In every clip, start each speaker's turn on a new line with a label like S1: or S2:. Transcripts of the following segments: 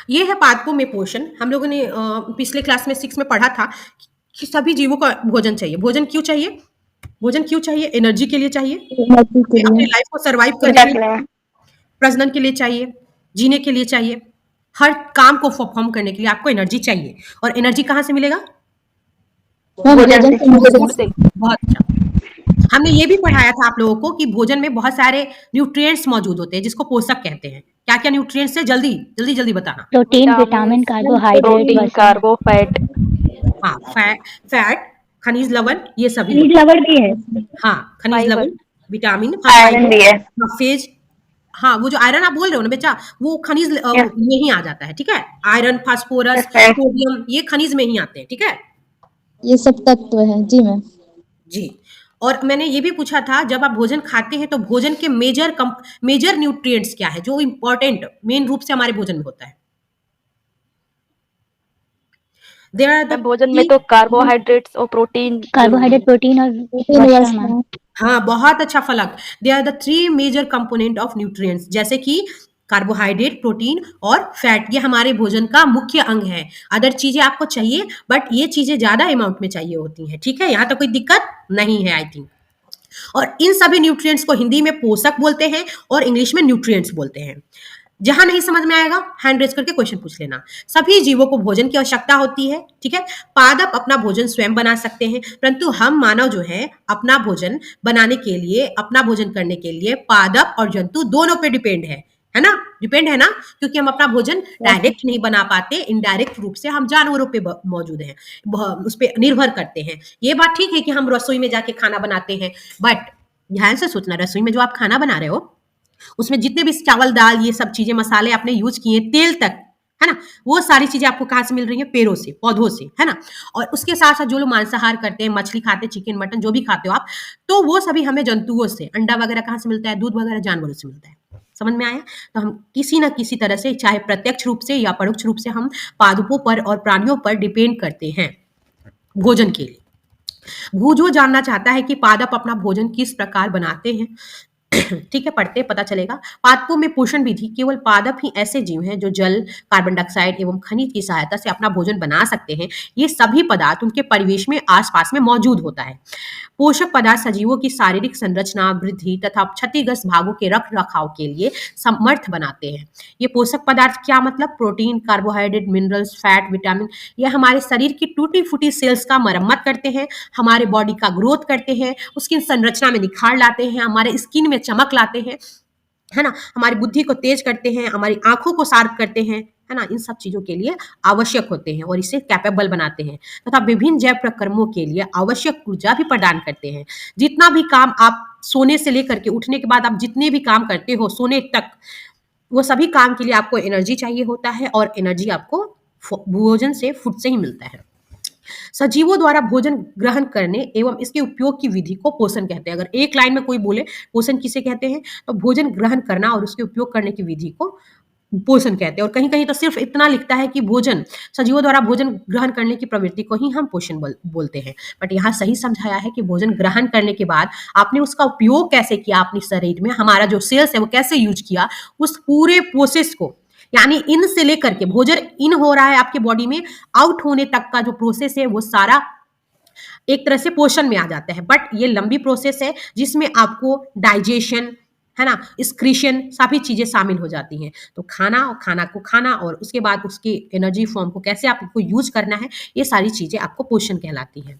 S1: ये है पादपों में पोषण। हम लोगों ने पिछले क्लास में 6 में पढ़ा था कि सभी जीवों को भोजन चाहिए। भोजन क्यों चाहिए? भोजन क्यों चाहिए? एनर्जी के लिए चाहिए,
S2: एनर्जी के
S1: अपनी
S2: लिए।
S1: लाइफ को सर्वाइव करने के लिए,
S3: एग्जैक्टली।
S1: प्रजनन के लिए चाहिए, जीने के लिए चाहिए, हर काम को परफॉर्म करने के लिए आपको एनर्जी चाहिए। और एनर्जी कहाँ से मिलेगा?
S2: मैम
S3: भोजन
S2: भोजन
S3: से,
S2: से मिलेगा।
S3: फूड से।
S1: बहुत अच्छा। हमने ये भी पढ़ाया था आप लोगों को कि भोजन में बहुत सारे न्यूट्रिएंट्स मौजूद होते हैं जिसको पोषक कहते हैं। क्या-क्या न्यूट्रिएंट्स है? जल्दी, जल्दी-जल्दी बताना।
S2: Protein,
S3: vitamin,
S2: vitamin, carbohydrate,
S3: protein,
S2: वसा।
S3: कार्बोफैट।
S1: हाँ, फैट, खनिज लवण ये सभी
S2: खनिज
S1: होते हैं।
S2: लवण भी है।
S1: हाँ, खनिज
S3: फाइबर।
S1: लवण, विटामिन, हाँ,
S3: आयरन
S1: फाइबर,
S3: भी है।
S1: फेज। हाँ, वो जो आयरन आप बोल रहे हो ना बेटा, वो खनिज
S3: यस।
S1: में ही आ जाता है, ठीक है? Iron, phosphorus,
S3: yes ma'am.
S1: Sodium ये खनिज में ही आते हैं, ठीक है?
S2: ये सब तत्व है जी मैम।
S1: जी। और मैंने ये भी पूछा था जब आप भोजन खाते हैं तो भोजन के मेजर न्यूट्रिएंट्स क्या है जो इम्पोर्टेंट मेन रूप से हमारे भोजन में होता है? देयर आर द
S3: मैम भोजन में
S1: 3।
S3: तो कार्बोहाइड्रेट्स और प्रोटीन जरूरी
S2: कार्बोहाइड्रेट,
S3: है।
S2: प्रोटीन और प्रोटीन वसा वसा। मैम।
S1: हाँ, बहुत अच्छा Falak. They are the 3 major component of nutrients जैसे कि कार्बोहाइड्रेट, प्रोटीन और फैट ये हमारे भोजन का मुख्य अंग है। अदर चीज़ें आपको चाहिए बट ये चीज़ें ज़्यादा अमाउंट में चाहिए होती हैं, ठीक है? यहाँ तक कोई दिक्कत नहीं है आई थिंक। और इन सभी न्यूट्रिएंट्स को हिंदी में पोषक बोलते हैं और इंग्लिश में न्यूट्रिएंट्स बोलते हैं। जहां नहीं समझ में आएगा हैंड रेज करके क्वेश्चन पूछ लेना। सभी जीवों को भोजन की आवश्यकता होती है, ठीक है? पादप अपना भोजन स्वयं बना सकते हैं, परंतु हम मानव जो है अपना भोजन बनाने के लिए, अपना भोजन करने के लिए पादप और जंतु दोनों पे डिपेंड है ना? डिपेंड है ना? क्योंकि हम अपना भोजन डायरेक्ट नहीं बना पाते, इनडायरेक्ट रूप से हम जानवरों पे मौजूद हैं, उस पर निर्भर करते हैं। ये बात ठीक है कि हम रसोई में जाके खाना बनाते हैं, बट ध्यान से सोचना, रसोई में जो आप खाना बना रहे हो उसमें जितने भी चावल दाल ये सब चीजें मसाले आपने यूज किए, तेल तक, है ना? वो सारी चीजें आपको कहाँ से मिल रही है? पेड़ों से, पौधों से, है ना? और उसके साथ साथ जो लोग मांसाहार करते हैं, मछली खाते हैं, चिकन मटन जो भी खाते हो आप, तो वो सभी हमें जंतुओं से, अंडा वगैरह कहाँ से मिलता है? दूध वगैरह जानवरों से मिलता है। समझ में आया? तो हम किसी ना किसी तरह से, चाहे प्रत्यक्ष रूप से या परोक्ष रूप से, हम पादपों पर और प्राणियों पर डिपेंड करते हैं भोजन के लिए। भूजो जानना चाहता है कि पादप अपना भोजन किस प्रकार बनाते हैं। ठीक है, पढ़ते पता चलेगा। पादपों में पोषण विधि केवल पादप ही ऐसे जीव हैं जो जल, कार्बन डाइऑक्साइड एवं खनिज की सहायता से अपना भोजन बना सकते हैं। ये सभी पदार्थ उनके परिवेश में आसपास में मौजूद होता है। पोषक पदार्थ सजीवों की शारीरिक संरचना, वृद्धि तथा क्षतिग्रस्त भागों के रख रखाव के लिए समर्थ बनाते हैं। ये पोषक पदार्थ क्या मतलब? Protein, carbohydrate, minerals, fat, vitamin ये हमारे शरीर की टूटी फूटी सेल्स का मरम्मत करते हैं, हमारे बॉडी का ग्रोथ करते हैं, उसकी संरचना में निखार लाते हैं, हमारे स्किन में चमक लाते हैं, है ना? हमारी बुद्धि को तेज करते हैं, हमारी आंखों को शार्प करते हैं, है ना? इन सब चीजों के लिए आवश्यक होते हैं और इसे कैपेबल बनाते हैं तथा विभिन्न जैव प्रक्रमों के लिए आवश्यक ऊर्जा भी प्रदान करते हैं। जितना भी काम आप सोने से लेकर के उठने के बाद आप जितने भी काम करते हो सोने तक, वो सभी काम के लिए आपको एनर्जी चाहिए होता है और एनर्जी आपको भोजन से, फूड से ही मिलता है। सजीवों द्वारा भोजन ग्रहण करने एवं इसके उपयोग की विधि को पोषण कहते हैं। अगर एक लाइन में कोई बोले पोषण किसे कहते हैं, तो भोजन ग्रहण करना और उसके उपयोग करने की विधि को पोषण कहते हैं। और कहीं कहीं तो सिर्फ इतना लिखता है कि भोजन, सजीवों द्वारा भोजन ग्रहण करने की प्रवृत्ति को ही हम पोषण बोलते हैं। बट यहाँ सही समझाया है कि भोजन ग्रहण करने के बाद आपने उसका उपयोग कैसे किया अपने शरीर में, हमारा जो सेल्स है वो कैसे यूज किया, उस पूरे प्रोसेस को, यानी इन से लेकर के भोजन इन हो रहा है आपके बॉडी में, आउट होने तक का जो प्रोसेस है वो सारा एक तरह से पोषण में आ जाता है। बट ये लंबी प्रोसेस है जिसमें आपको डाइजेशन, है ना, एक्सक्रीशन सभी चीजें शामिल हो जाती हैं। तो खाना और खाना को खाना और उसके बाद उसकी एनर्जी फॉर्म को कैसे आपको यूज करना है, ये सारी चीजें आपको पोषण कहलाती हैं।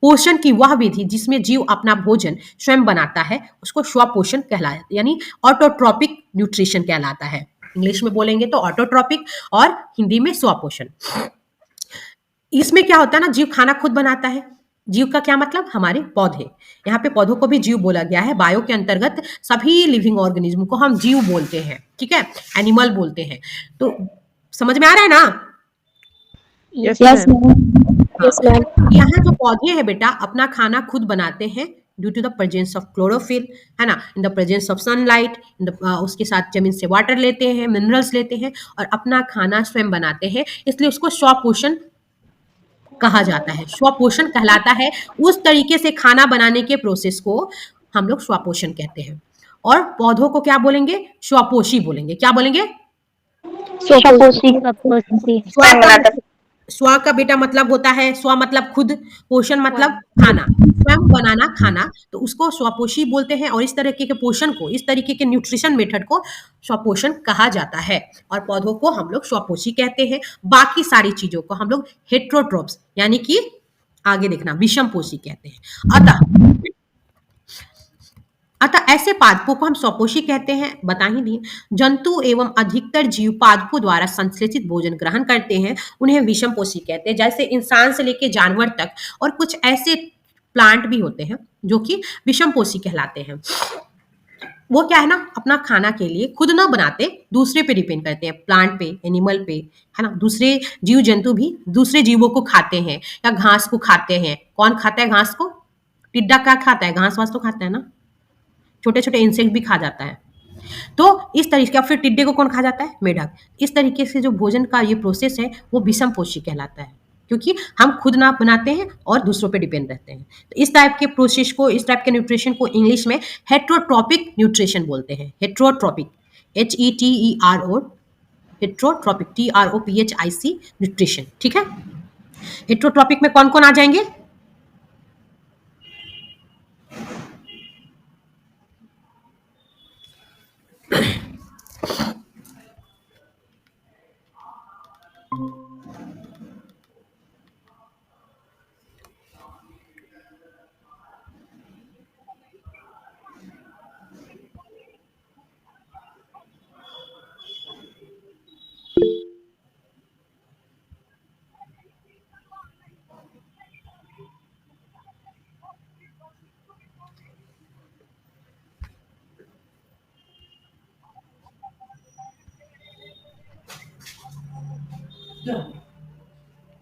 S1: पोषण की वह विधि जिसमें जीव अपना भोजन स्वयं बनाता है उसको स्वपोषण कहलाता है, यानी ऑटोट्रॉपिक न्यूट्रिशन कहलाता है। इंग्लिश में बोलेंगे तो ऑटोट्रॉपिक और हिंदी में स्वपोषण। इसमें क्या होता है ना, जीव खाना खुद बनाता है। जीव का क्या मतलब? हमारे पौधे। यहाँ पे पौधों को भी जीव बोला गया है। बायो के अंतर्गत सभी लिविंग ऑर्गेनिज्म को हम जीव बोलते हैं, ठीक है, एनिमल बोलते हैं। तो समझ में आ रहा है ना?
S3: Yes
S2: yes
S3: ma'am.
S2: Ma'am.
S1: Yes ma'am. यहाँ जो पौधे हैं बेटा अपना खाना खुद बनाते हैं due to the presence of chlorophyll, है ना, in the presence of sunlight, उसके साथ जमीन से वाटर लेते हैं, मिनरल्स लेते हैं और अपना खाना स्वयं बनाते हैं, इसलिए उसको स्वपोषण कहा जाता है, स्वपोषण कहलाता है। उस तरीके से खाना बनाने के प्रोसेस को हम लोग स्वपोषण कहते हैं। और पौधों को क्या बोलेंगे? स्वपोषी बोलेंगे। क्या बोलेंगे?
S2: स्वपोषी
S1: स्व का स्व का बेटा मतलब होता है, स्व मतलब खुद, पोषण मतलब खाना, स्वयं बनाना खाना, तो उसको स्वपोषी बोलते हैं। और इस तरीके के पोषण को, इस तरीके के न्यूट्रिशन मेथड को स्वपोषण कहा जाता है। और पौधों को हम लोग स्वपोषी कहते हैं। बाकी सारी चीजों को हम लोग हेट्रोट्रोप्स यानी कि आगे देखना विषम पोषी कहते हैं। अतः ऐसे पादपों को हम स्वपोषी कहते हैं, बता ही दिए। जंतु एवं अधिकतर जीव पादपों द्वारा संश्लेषित भोजन ग्रहण करते हैं, उन्हें विषम पोषी कहते हैं। जैसे इंसान से लेकर जानवर तक, और कुछ ऐसे प्लांट भी होते हैं जो कि विषम पोषी कहलाते हैं। वो क्या है ना, अपना खाना के लिए खुद ना बनाते, दूसरे पे डिपेंड करते हैं, प्लांट पे, एनिमल पे, है ना। दूसरे जीव जंतु भी दूसरे जीवों को खाते हैं या घास को खाते हैं। कौन खाता है घास को? टिड्डा क्या खाता है? घास वास तो खाता है ना। छोटे छोटे इंसेक्ट भी खा जाता है। तो इस तरीके का, फिर टिड्डे को कौन खा जाता है? मेढक। इस तरीके से जो भोजन का ये प्रोसेस है वो विषम पोषी कहलाता है, क्योंकि हम खुद ना बनाते हैं और दूसरों पे डिपेंड रहते हैं। तो इस टाइप के प्रोसेस को, इस टाइप के न्यूट्रिशन को इंग्लिश में हेट्रोट्रॉपिक न्यूट्रिशन बोलते हैं। Heterotrophic, HETERO, heterotrophic, TROPHIC nutrition. ठीक है। हेट्रोट्रॉपिक में कौन कौन आ जाएंगे?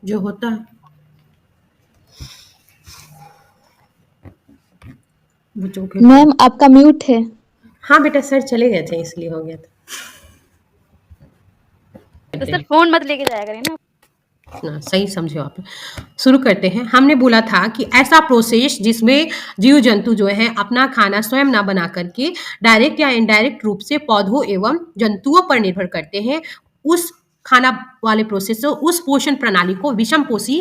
S1: जो होता है
S2: मैम आपका म्यूट है।
S1: हाँ बेटा, सर चले गए थे इसलिए हो गया था।
S3: तो सर फोन मत लेके जाया करें ना।
S1: ना, सही समझो आप। शुरू करते हैं। हमने बोला था कि ऐसा प्रोसेस जिसमें जीव जंतु जो है अपना खाना स्वयं ना बना करके डायरेक्ट या इनडायरेक्ट रूप से पौधों एवं जंतुओं पर निर्भर करते हैं, उस खाना वाले प्रोसेस को, उस पोषण प्रणाली को विषम पोषी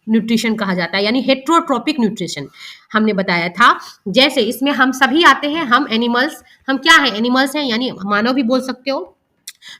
S1: न्यूट्रिशन कहा जाता है, यानी हेट्रोट्रॉपिक न्यूट्रिशन। हमने बताया था, जैसे इसमें हम सभी आते हैं, हम एनिमल्स, हम क्या है? एनिमल्स हैं, यानी मानव भी बोल सकते हो।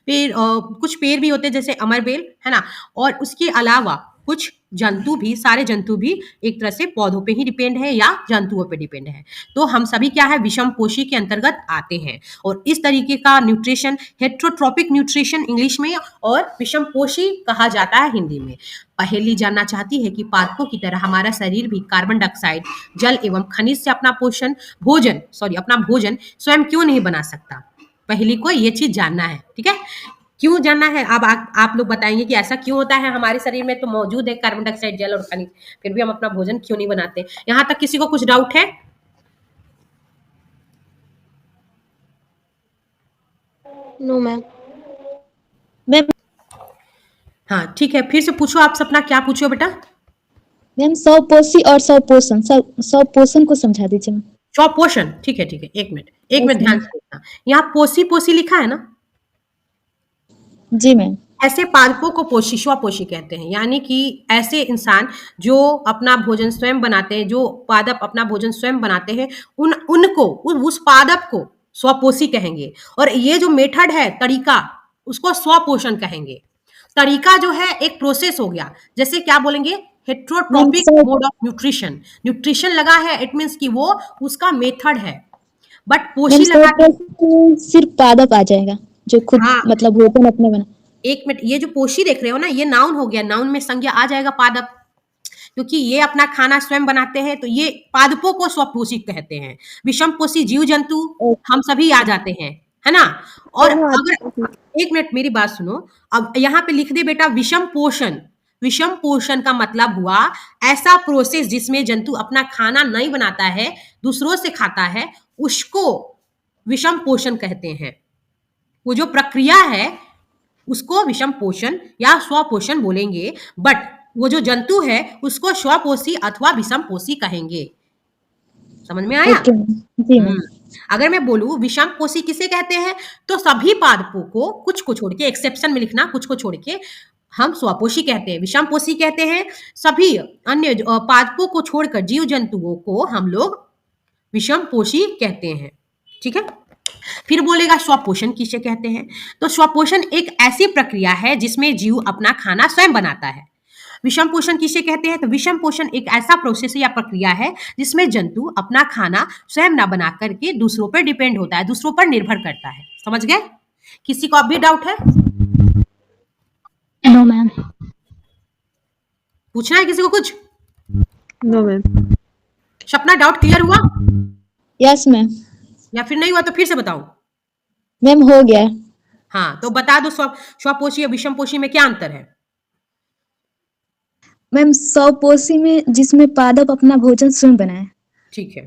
S1: पेड़, कुछ पेड़ भी होते हैं जैसे अमरबेल, है ना। और उसके अलावा कुछ जंतु भी, सारे जंतु भी एक तरह से पौधों पे ही डिपेंड है या जंतुओं पे डिपेंड है। तो हम सभी क्या है? विषम पोषी के अंतर्गत आते हैं। और इस तरीके का न्यूट्रिशन हेट्रोट्रॉपिक न्यूट्रिशन इंग्लिश में और विषम पोषी कहा जाता है हिंदी में। पहेली जानना चाहती है कि पादपों की तरह हमारा शरीर भी कार्बन डाइऑक्साइड, जल एवं खनिज से अपना अपना भोजन स्वयं क्यों नहीं बना सकता? पहली को ये चीज जानना है। ठीक है, क्यों जानना है? अब आप लोग बताएंगे कि ऐसा क्यों होता है, हमारे शरीर में तो मौजूद है कार्बन डाइऑक्साइड, जल और खनिज, फिर भी हम अपना भोजन क्यों नहीं बनाते? यहाँ तक किसी को कुछ डाउट है?
S4: No ma'am.
S2: मैम
S1: हाँ ठीक है, फिर से पूछो। आप सपना क्या पूछो बेटा?
S2: मैम स्वपोषी और स्वपोषण, स्वपोषण को समझा दीजिए मैम।
S1: स्वपोषण, ठीक है ठीक है, एक मिनट ध्यान से देखना। यहाँ पोषी पोषी लिखा है ना?
S2: जी मैम।
S1: ऐसे पादपों को पोषी, स्वपोषी कहते हैं, यानी कि ऐसे इंसान जो अपना भोजन स्वयं बनाते हैं, जो पादप अपना भोजन स्वयं बनाते हैं, उस पादप को स्वपोषी कहेंगे। और ये जो मेथड है, तरीका, उसको स्वपोषण कहेंगे। तरीका जो है एक प्रोसेस हो गया। जैसे क्या बोलेंगे? Heterotrophic mode of nutrition. Nutrition लगा है, इट मीन्स कि वो उसका मेथड है। बट पोषी लगा
S2: सिर्फ पादप आ जाएगा जो खुद मतलब भोजन अपने बना।
S1: एक मिनट, ये जो पोषी देख रहे हो ना, ये नाउन हो गया। नाउन में संज्ञा आ जाएगा पादप, क्योंकि ये अपना खाना स्वयं बनाते हैं, तो ये पादपों को स्वपोषी कहते हैं। विषम पोषी जीव जंतु हम सभी आ जाते हैं, है ना। और अगर एक मिनट मेरी बात सुनो, अब यहाँ पे लिख दे बेटा विषम पोषण। विषम पोषण का मतलब हुआ ऐसा प्रोसेस जिसमें जंतु अपना खाना नहीं बनाता है, दूसरों से खाता है, उसको विषम पोषण कहते हैं। वो जो प्रक्रिया है उसको विषम पोषण या स्वपोषण बोलेंगे। बट वो जो जंतु है उसको स्वपोषी अथवा विषम पोषी कहेंगे। समझ में आया?
S2: जी मैम।
S1: अगर मैं बोलूं विषम पोषी किसे कहते हैं, तो सभी पादपों को कुछ को छोड़ के, एक्सेप्शन में लिखना कुछ को छोड़ के, हम स्वपोषी कहते हैं। विषम पोषी कहते हैं सभी अन्य पादपों को छोड़कर जीव जंतुओं को हम लोग विषम पोषी कहते हैं। ठीक है, फिर बोलेगा स्वपोषण किसे कहते हैं, तो स्वपोषण एक ऐसी प्रक्रिया है जिसमें जीव अपना खाना स्वयं बनाता है। विषम पोषण किसे कहते हैं, तो विषम पोषण एक ऐसा प्रोसेस या प्रक्रिया है जिसमें जंतु अपना खाना स्वयं ना बना करके दूसरों पर डिपेंड होता है, दूसरों पर निर्भर करता है। समझ गए? किसी को अब भी डाउट है?
S2: No ma'am.
S1: पूछना है किसी को कुछ?
S4: No ma'am.
S1: Sapna doubt clear हुआ
S2: यस मैम।
S1: या फिर नहीं हुआ तो फिर से बताऊं?
S2: मैम हो गया।
S1: हाँ, तो बता दो स्वपोषी और विषम पोषी में क्या अंतर है?
S2: मैम स्वपोषी में जिसमें पादप अपना भोजन स्वयं बनाए।
S1: ठीक है,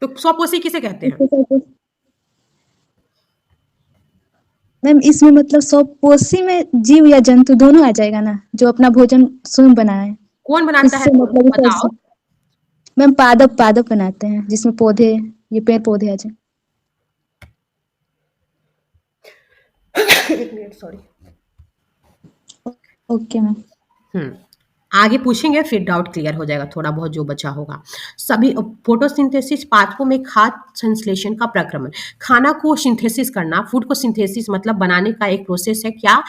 S1: तो स्वपोषी किसे कहते हैं?
S2: मैम इसमें मतलब स्वपोषी में जीव या जंतु दोनों आ जाएगा ना, जो अपना भोजन स्वयं बनाए।
S1: कौन बनाता है,
S2: इससे मतलब इसे
S1: बताओ।
S2: मैम पादप बनाते हैं, जिसमें पौधे, ये पेड़ पौधे आ जाए।
S1: एक मिनट, सॉरी।
S2: Okay ma'am.
S1: आगे पूछेंगे फिर डाउट क्लियर हो जाएगा, थोड़ा बहुत जो बचा होगा। सभी फोटोसिंथेसिस पादपों में खाद्य संश्लेषण का प्रक्रमण, खाना को सिंथेसिस करना, फूड को सिंथेसिस मतलब बनाने का एक प्रोसेस है। क्या?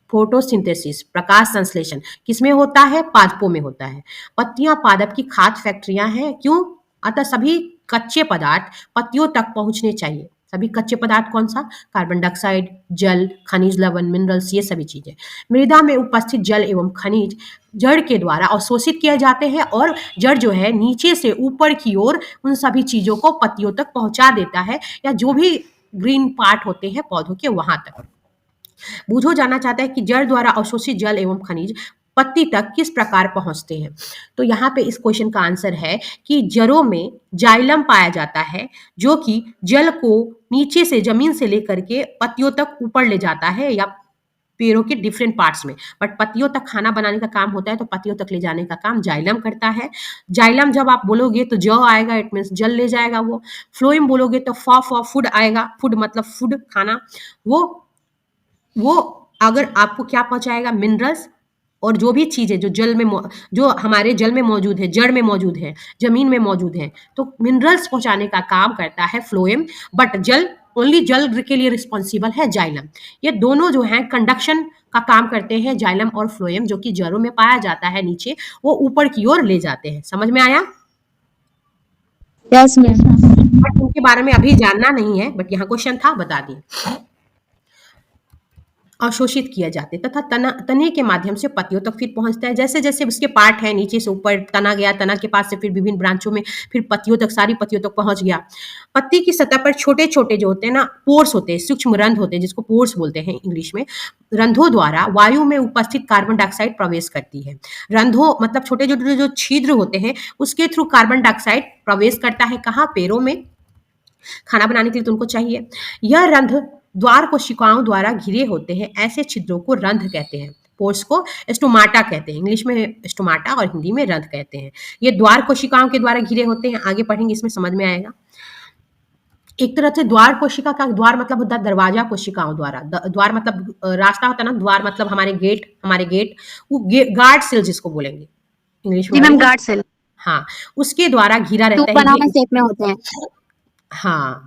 S1: फोटोसिंथेसिस, प्रकाश संश्लेषण किसमें होता है? पादपों में होता है। पत्तियां पादप की खाद्य फैक्ट्रियां हैं। क्यों? अतः सभी कच्चे पदार्थ पत्तियों तक पहुंचने चाहिए। सभी कच्चे पदार्थ कौन सा? कार्बन डाइऑक्साइड, जल, खनिज लवण, मिनरल्स, ये सभी चीजें। मृदा में उपस्थित जल एवं खनिज जड़ के द्वारा अवशोषित किए जाते हैं और जड़ जो है नीचे से ऊपर की ओर उन सभी चीजों को पत्तियों तक पहुंचा देता है, या जो भी ग्रीन पार्ट होते हैं पौधों के वहां तक। बूझो जानना चाहता है कि जड़ द्वारा अवशोषित जल एवं खनिज पत्ती तक किस प्रकार पहुंचते हैं। तो यहाँ पे इस क्वेश्चन का आंसर है कि जड़ों में जाइलम पाया जाता है, जो कि जल को नीचे से, जमीन से लेकर के पत्तियों तक ऊपर ले जाता है, या पेड़ों के डिफरेंट पार्ट्स में। बट पत्तियों तक खाना बनाने का काम होता है, तो पत्तियों तक ले जाने का काम जाइलम करता है। जाइलम जब आप बोलोगे तो ज आएगा, इट मीन्स जल ले जाएगा वो। फ्लोएम बोलोगे तो फूड आएगा, फूड मतलब फूड, खाना। वो अगर आपको क्या पहुंचाएगा? मिनरल्स और जो भी चीजें जो जल में, जो हमारे जल में मौजूद है, जड़ में मौजूद है, जमीन में मौजूद है, तो मिनरल्स पहुंचाने का काम करता है फ्लोएम। बट ओनली जल के लिए रिस्पॉन्सिबल है जाइलम। ये दोनों जो है कंडक्शन का काम करते हैं, जाइलम और फ्लोएम, जो कि जड़ों में पाया जाता है नीचे, वो ऊपर की ओर ले जाते हैं। समझ में आया?
S2: Yes ma'am.
S1: बट उनके बारे में अभी जानना नहीं है, बट यहाँ क्वेश्चन था, बता दिए। अवशोषित किए जाते तथा तने के माध्यम से पत्तियों तक फिर पहुंचता है। जैसे जैसे उसके पार्ट है, नीचे से ऊपर तना गया, तना के पास से फिर विभिन्न ब्रांचों में फिर पत्तियों तक, सारी पत्तियों तक पहुंच गया। पत्ती की सतह पर छोटे छोटे जो होते हैं ना, पोर्स होते हैं, सूक्ष्म रंध्र होते हैं, जिसको पोर्स बोलते हैं इंग्लिश में। रंध्रों द्वारा वायु में उपस्थित कार्बन डाइऑक्साइड प्रवेश करती है। रंध्रों मतलब छोटे छोटे जो छिद्र होते हैं, उसके थ्रू कार्बन डाइऑक्साइड प्रवेश करता है। कहाँ? पेड़ों में। खाना बनाने के लिए तो उनको चाहिए। यह रंध्र द्वार कोशिकाओं द्वारा घिरे होते हैं। ऐसे छिद्रों को रंध्र कहते हैं। पोर्स को स्टोमाटा कहते हैं, इंग्लिश में स्टोमाटा और हिंदी में रंध्र कहते हैं। ये द्वार कोशिकाओं के द्वारा घिरे होते हैं। आगे पढ़ेंगे, इसमें समझ में आएगा। एक तरह से द्वार कोशिका का, द्वार मतलब होता है दरवाजा कोशिकाओं द्वारा। द्वार मतलब रास्ता होता है ना, द्वार मतलब हमारे गेट, वो गार्ड सेल जिसको बोलेंगे इंग्लिश में।
S3: जी मैम, गार्ड सेल।
S1: हाँ, उसके द्वारा घिरा रहता है।
S3: बनाना शेप में होते हैं।
S1: हाँ,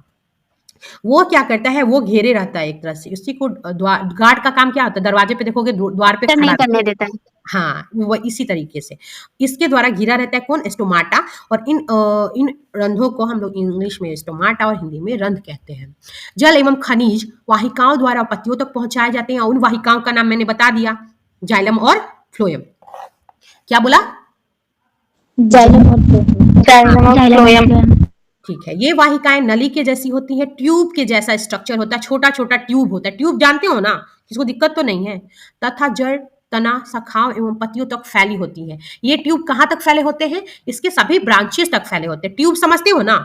S1: वो क्या करता है? वो घेरे रहता है एक तरह से। उसी को गार्ड का काम क्या होता है? दरवाजे पे देखोगे द्वार पे
S3: नहीं
S1: खड़ा
S3: करने देता है।
S1: हाँ, वो इसी तरीके से इसके द्वारा घिरा रहता है। कौन? स्टोमाटा। और इन रंध्रों को हम लोग इंग्लिश में स्टोमाटा और हिंदी में रंध्र कहते हैं। जल एवं खनिज वाहिकाओं द्वारा पत्तियों तक पहुंचाए जाते हैं। उन वाहिकाओं का नाम मैंने बता दिया, जाइलम और फ्लोएम। क्या बोला?
S2: जाइलम और फ्लोएम।
S1: ठीक है। ये वाहिकाएं नली के जैसी होती हैं, ट्यूब के जैसा स्ट्रक्चर होता है, छोटा छोटा ट्यूब होता है। ट्यूब जानते हो ना, किसको दिक्कत तो नहीं है। तथा जड़, तना, शाखाओं एवं पत्तियों तक फैली होती है। ये ट्यूब कहाँ तक फैले होते हैं? इसके सभी ब्रांचेस तक फैले होते हैं। ट्यूब समझते हो ना?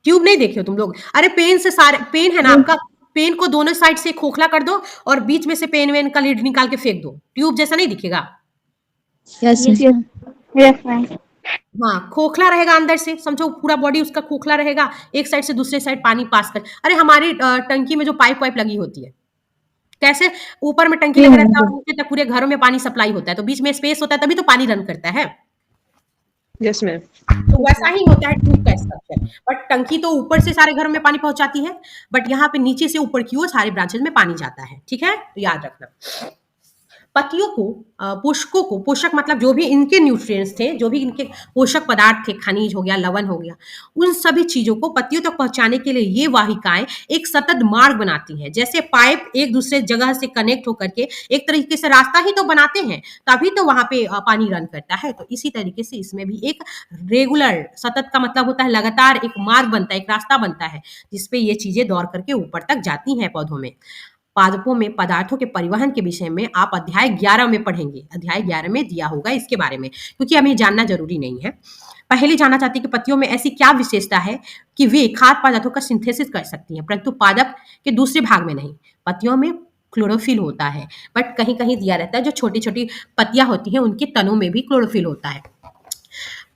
S1: ट्यूब नहीं देखे हो तुम लोग? अरे पेन से सारे, पेन है ना आपका, पेन को दोनों साइड से खोखला कर दो और बीच में से पेन वेन का लीड निकाल के फेंक दो। ट्यूब जैसा नहीं दिखेगा?
S2: Yes
S3: yes ma'am.
S1: हाँ, खोखला रहेगा अंदर से, समझो पूरा बॉडी उसका खोखला रहेगा, एक साइड से दूसरे साइड पानी पास कर। अरे हमारी टंकी में जो पाइप वाइप लगी होती है, कैसे ऊपर में टंकी
S2: जी
S1: लगा
S2: मैम
S1: रहता है
S2: जी।
S1: और नीचे तक पूरे घरों में पानी सप्लाई होता है, तो बीच में स्पेस होता है तभी तो पानी रन करता है।
S4: Yes, ma'am.
S1: तो वैसा ही होता है ट्यूब का स्ट्रक्चर, बट टंकी तो ऊपर से सारे घरों में पानी पहुंचाती है, बट यहाँ पे नीचे से ऊपर की ओर सारे ब्रांचेज में पानी जाता है, ठीक है, तो याद रखना। पत्तियों को पोषकों को, पोषक मतलब जो भी इनके न्यूट्रिएंट्स थे, जो भी इनके पोषक पदार्थ थे, खनिज हो गया, लवण हो गया, उन सभी चीजों को पत्तियों तक पहुंचाने के लिए ये वाहिकाएं एक सतत मार्ग बनाती हैं। जैसे पाइप एक दूसरे जगह से कनेक्ट होकर के एक तरीके से रास्ता ही तो बनाते हैं, तभी तो वहां पे पानी रन करता है। तो इसी तरीके से इसमें भी एक रेगुलर, सतत का मतलब होता है लगातार, एक मार्ग बनता है, एक रास्ता बनता है, जिसपे ये चीजें दौड़ करके ऊपर तक जाती हैं पौधों में। पादपों में पदार्थों के परिवहन के विषय में आप अध्याय 11 में पढ़ेंगे, अध्याय 11 में दिया होगा इसके बारे में, क्योंकि हमें जानना जरूरी नहीं है। पहले जानना चाहती कि पत्तियों में ऐसी क्या विशेषता है कि वे खाद्य पदार्थों का सिंथेसिस कर सकती हैं, परंतु पादप के दूसरे भाग में नहीं। पत्तियों में क्लोरोफिल होता है, बट कहीं कहीं दिया रहता है जो छोटी छोटी पत्तियां होती हैं उनके तनों में भी क्लोरोफिल होता है।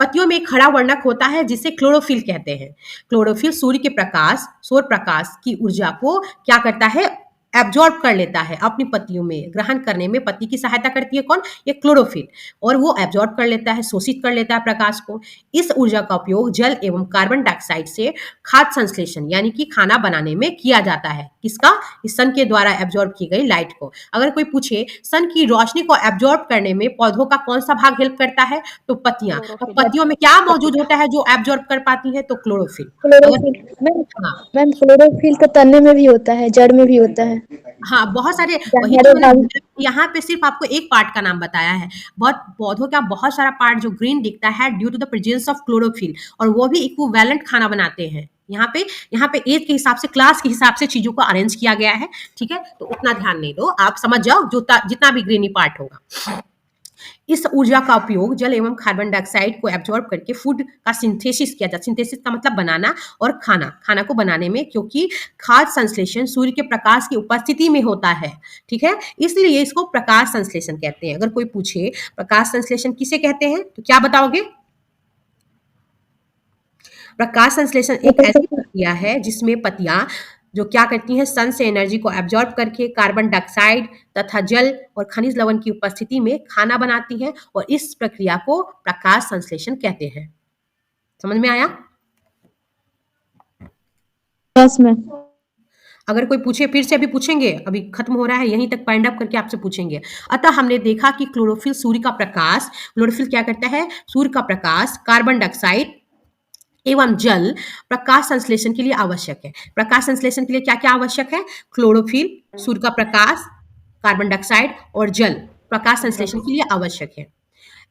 S1: पत्तियों में एक हरा वर्णक होता है जिसे क्लोरोफिल कहते हैं। क्लोरोफिल सूर्य के प्रकाश, सौर प्रकाश की ऊर्जा को क्या करता है, एब्जॉर्ब कर लेता है, अपनी पत्तियों में ग्रहण करने में पत्ती की सहायता करती है कौन, ये क्लोरोफिल, और वो एब्जॉर्ब कर लेता है, शोषित कर लेता है प्रकाश को। इस ऊर्जा का उपयोग जल एवं कार्बन डाइऑक्साइड से खाद्य संश्लेषण यानी कि खाना बनाने में किया जाता है। किसका, इस सन के द्वारा एब्जॉर्ब की गई लाइट को। अगर कोई पूछे सन की रोशनी को एब्जॉर्ब करने में पौधों का कौन सा भाग हेल्प करता है, तो पत्तियां। तो पत्तियों में क्या मौजूद होता है जो एब्जॉर्ब कर पाती है, तो क्लोरोफिल।
S2: क्लोरोफिल मैम,
S1: हाँ
S2: मैम क्लोरोफिल तो तने में भी होता है, जड़ में भी होता है,
S1: हाँ, बहुत सारे, वही तो
S2: हरे
S1: मैंने
S2: भाग।
S1: यहाँ पे सिर्फ आपको एक पार्ट का नाम बताया है। बहुत पौधों का बहुत सारा पार्ट जो ग्रीन दिखता है due to the presence of chlorophyll, और वो भी इक्विवेलेंट खाना बनाते हैं। यहाँ पे एज के हिसाब से, क्लास के हिसाब से चीजों को अरेंज किया गया है, ठीक है, तो उतना ध्यान नहीं दो, आप समझ जाओ जो जितना भी ग्रीनी पार्ट होगा। इस ऊर्जा का उपयोग जल एवं कार्बन डाइऑक्साइड को एब्जॉर्ब करके फूड का सिंथेसिस किया जाता है। सिंथेसिस का मतलब बनाना, और खाना को बनाने में, क्योंकि खाद्य संश्लेषण सूर्य के प्रकाश की उपस्थिति में होता है, ठीक है, इसलिए इसको प्रकाश संश्लेषण कहते हैं। अगर कोई पूछे प्रकाश संश्लेषण किसे कहते हैं, तो क्या बताओगे? प्रकाश संश्लेषण एक ऐसी प्रक्रिया है जिसमें पत्तियां जो क्या करती हैं, सन से एनर्जी को एब्जॉर्ब करके कार्बन डाइऑक्साइड तथा जल और खनिज लवण की उपस्थिति में खाना बनाती हैं, और इस प्रक्रिया को प्रकाश संश्लेषण कहते हैं। समझ में आया?
S2: Yes ma'am.
S1: अगर कोई पूछे, फिर से अभी पूछेंगे, अभी खत्म हो रहा है, यहीं तक पाइंड अप करके आपसे पूछेंगे। अतः हमने देखा कि क्लोरोफिल सूर्य का प्रकाश, क्लोरोफिल क्या करता है, सूर्य का प्रकाश, कार्बन डाइऑक्साइड एवं जल प्रकाश संश्लेषण के लिए आवश्यक है। प्रकाश संश्लेषण के लिए क्या क्या आवश्यक है, क्लोरोफिल, सूर्य का प्रकाश, कार्बन डाइऑक्साइड और जल प्रकाश संश्लेषण के लिए आवश्यक है।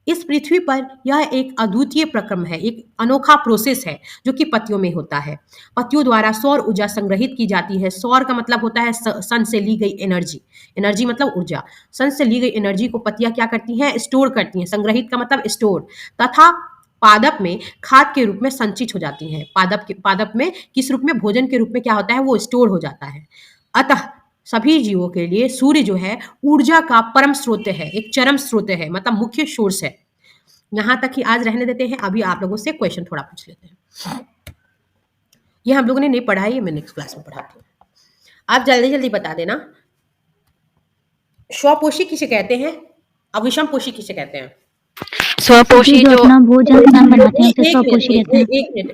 S1: इस पृथ्वी पर यह एक अद्वितीय प्रक्रम है, एक अनोखा प्रोसेस है जो कि पत्तियों में होता है। पत्तियों द्वारा सौर ऊर्जा संग्रहित की जाती है। सौर का मतलब होता है सन से ली गई एनर्जी, एनर्जी मतलब ऊर्जा। सन से ली गई एनर्जी को पत्तियां क्या करती हैं, स्टोर करती हैं। संग्रहित का मतलब स्टोर, तथा पादप में खाद के रूप में संचित हो जाती हैं। पादप में किस रूप में, भोजन के रूप में क्या होता है, वो स्टोर हो जाता है। अतः सभी जीवों के लिए सूर्य जो है ऊर्जा का परम स्रोत है, एक चरम स्रोत है, मतलब मुख्य सोर्स है। यहां तक ही आज रहने देते हैं, अभी आप लोगों से क्वेश्चन थोड़ा पूछ लेते हैं। ये हम लोगों ने नहीं पढ़ा, ये मैं नेक्स्ट क्लास में पढ़ाती हूँ। आप जल्दी जल्दी बता देना, स्वपोषी किसे कहते हैं, अविषम पोषी किसे कहते हैं?
S3: स्वपोषी
S2: जो
S3: जो
S2: अपना भोजन स्वयं बनाते हैं
S1: एक
S2: उसे स्वपोषी
S1: मिनट,
S2: कहते हैं।
S1: एक मिनट,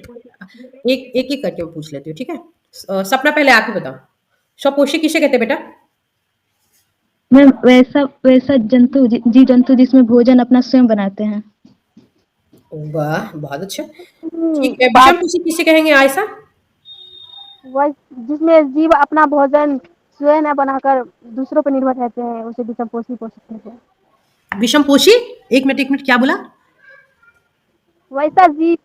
S1: एक एक करके मैं पूछ लेती हूँ, ठीक है। सपना पहले आप ही बताओ, स्वपोषी किसे कहते हैं बेटा?
S2: मैम वैसा वैसा जंतु, जीव जंतु जिसमें भोजन अपना स्वयं बनाते हैं।
S1: वाह, बहुत अच्छा, ठीक है। विषम पोषी किसे कहेंगे आयशा?
S5: वह जिसमें जीव अपना भोजन स्वयं न बनाकर दूसरों पर निर्भर रहते हैं, उसे विषमपोषी पोषित कहते हैं।
S1: विषम पोषी, एक मिनट, क्या बोला?
S5: वैसा जीव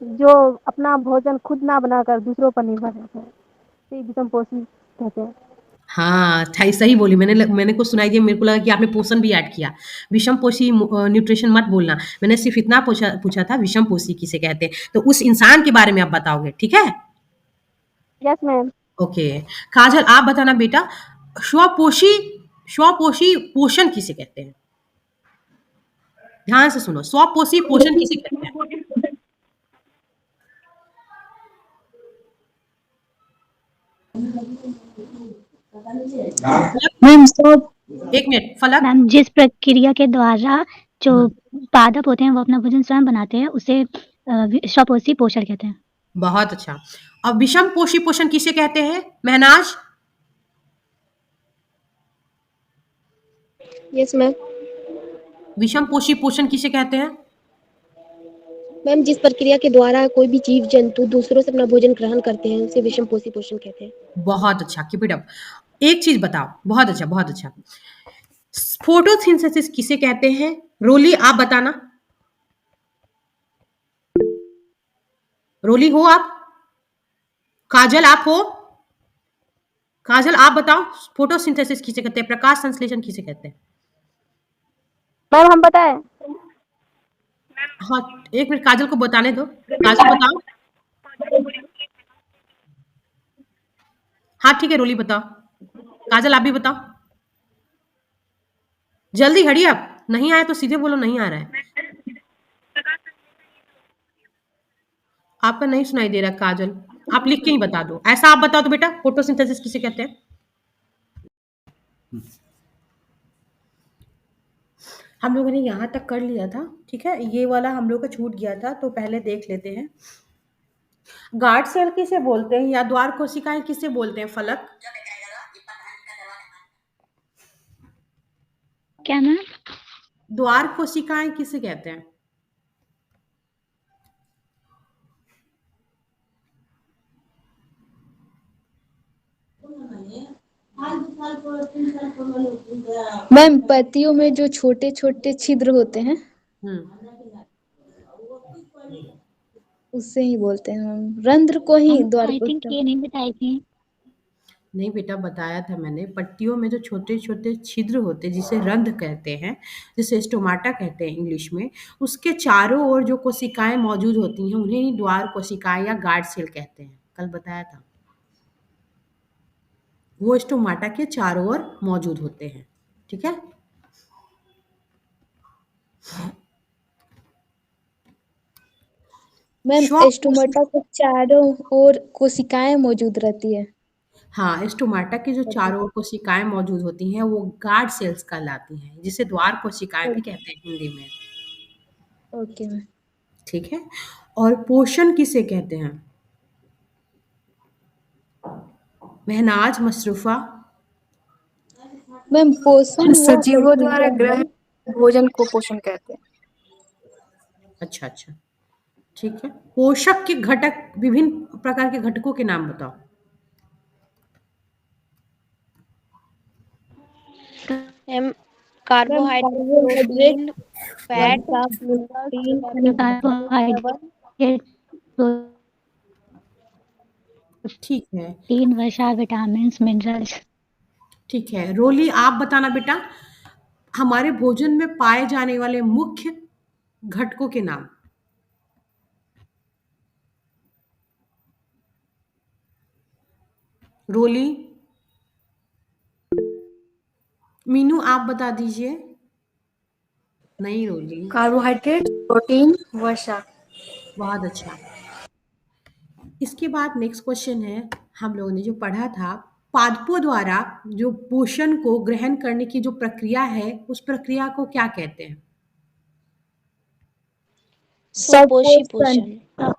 S5: जो अपना भोजन खुद ना बनाकर दूसरों पर निर्भर रहते हैं, इसे विषमपोषी कहते हैं।
S1: हाँ, सही बोली, मैंने कुछ सुनाई दिया, मेरे को लगा कि आपने पोषण भी ऐड किया। विषम पोषी न्यूट्रिशन मत बोलना, मैंने सिर्फ इतना पूछा था विषम पोषी किसे कहते हैं, तो उस इंसान के बारे में आप बताओगे, ठीक है?
S5: Yes ma'am.
S1: ओके, काजल आप बताना बेटा, स्वपोषी पोषण किसे कहते हैं? ध्यान से सुनो, स्वपोषी पोषण किसे कहते हैं?
S2: मैम
S1: एक मिनट, फलक।
S3: मैम जिस प्रक्रिया के द्वारा जो पादप होते हैं वो अपना भोजन स्वयं बनाते हैं उसे स्वपोषी पोषण कहते हैं।
S1: बहुत अच्छा। अब विषम पोषी पोषण किसे कहते हैं, महनाज?
S5: Yes ma'am.
S1: विषम पोषी पोषण किसे कहते हैं?
S5: मैम जिस प्रक्रिया के द्वारा कोई भी जीव जंतु दूसरों से अपना भोजन ग्रहण करते हैं उसे विषम पोषी पोषण कहते हैं।
S1: बहुत अच्छा, कीप इट अप। एक चीज बताओ, बहुत अच्छा, बहुत अच्छा। फोटोसिंथेसिस किसे कहते हैं? रोली, आप बताना। रोली हो आप? काजल आप हो? काजल आप बताओ, फोटोसिंथेसिस किसे कहते हैं, प्रकाश संश्लेषण किसे कहते हैं?
S5: मैम हम बताएं?
S1: हाँ, एक मिनट काजल को बताने दो। काजल बताओ। हाँ ठीक है, रोली बताओ। काजल आप भी बताओ, जल्दी हड़ी आप। नहीं आए तो सीधे बोलो नहीं आ रहा है। आपका नहीं सुनाई दे रहा काजल, आप लिख के ही बता दो। ऐसा आप बताओ तो बेटा, फोटोसिंथेसिस किसे कहते हैं? हम लोगों ने यहाँ तक कर लिया था, ठीक है, ये वाला हम लोग का छूट गया था, तो पहले देख लेते हैं। गार्ड सेल किसे बोलते हैं या द्वार कोशिकाएं किसे बोलते हैं, फलक?
S3: क्या मैम?
S1: द्वार कोशिकाएं किसे कहते हैं?
S2: मैम पत्तियों में जो छोटे छोटे छिद्र होते हैं उससे ही बोलते हैं मैम, रंध्र को ही द्वार
S3: आई थिंक ये नहीं बताई थी।
S1: नहीं बेटा, बताया था मैंने। पट्टियों में जो छोटे छोटे छिद्र होते हैं जिसे रंध्र कहते हैं, जिसे स्टोमाटा कहते हैं इंग्लिश में, उसके चारों ओर जो कोशिकाएं मौजूद होती हैं उन्हें ही द्वार कोशिकाएं या गार्ड सेल कहते हैं। कल बताया था, वो स्टोमाटा के चारों ओर मौजूद होते हैं, ठीक है।
S2: मैम स्टोमाटा के चारों ओर कोशिकाएं मौजूद रहती है।
S1: हाँ, स्टोमाटा की जो चारों ओर कोशिकाएं मौजूद होती हैं वो गार्ड सेल्स कहलाती हैं, जिसे द्वार कोशिकाएं भी कहते हैं हिंदी में,
S2: ओके मैम।
S1: ठीक है। और पोषण किसे कहते हैं, महनाज, मसरूफा?
S2: मैम पोषण
S6: सजीवों द्वारा ग्रहण भोजन को पोषण कहते हैं।
S1: अच्छा अच्छा, ठीक है। पोषक के घटक, विभिन्न प्रकार के घटकों के नाम बताओ।
S5: Ma'am carbohydrate, protein, fat,
S3: carbohydrate,
S1: ठीक है,
S3: प्रोटीन, वसा, विटामिन, मिनरल्स।
S1: ठीक है। रोली आप बताना बेटा, हमारे भोजन में पाए जाने वाले मुख्य घटकों के नाम। रोली? मीनू आप बता दीजिए। नहीं रोली।
S6: कार्बोहाइड्रेट, प्रोटीन, वसा।
S1: बहुत अच्छा। इसके बाद नेक्स्ट क्वेश्चन है, हम लोगों ने जो पढ़ा था, पादपों द्वारा जो पोषण को ग्रहण करने की जो प्रक्रिया है उस प्रक्रिया को क्या कहते हैं?
S5: स्वपोषी पोषण।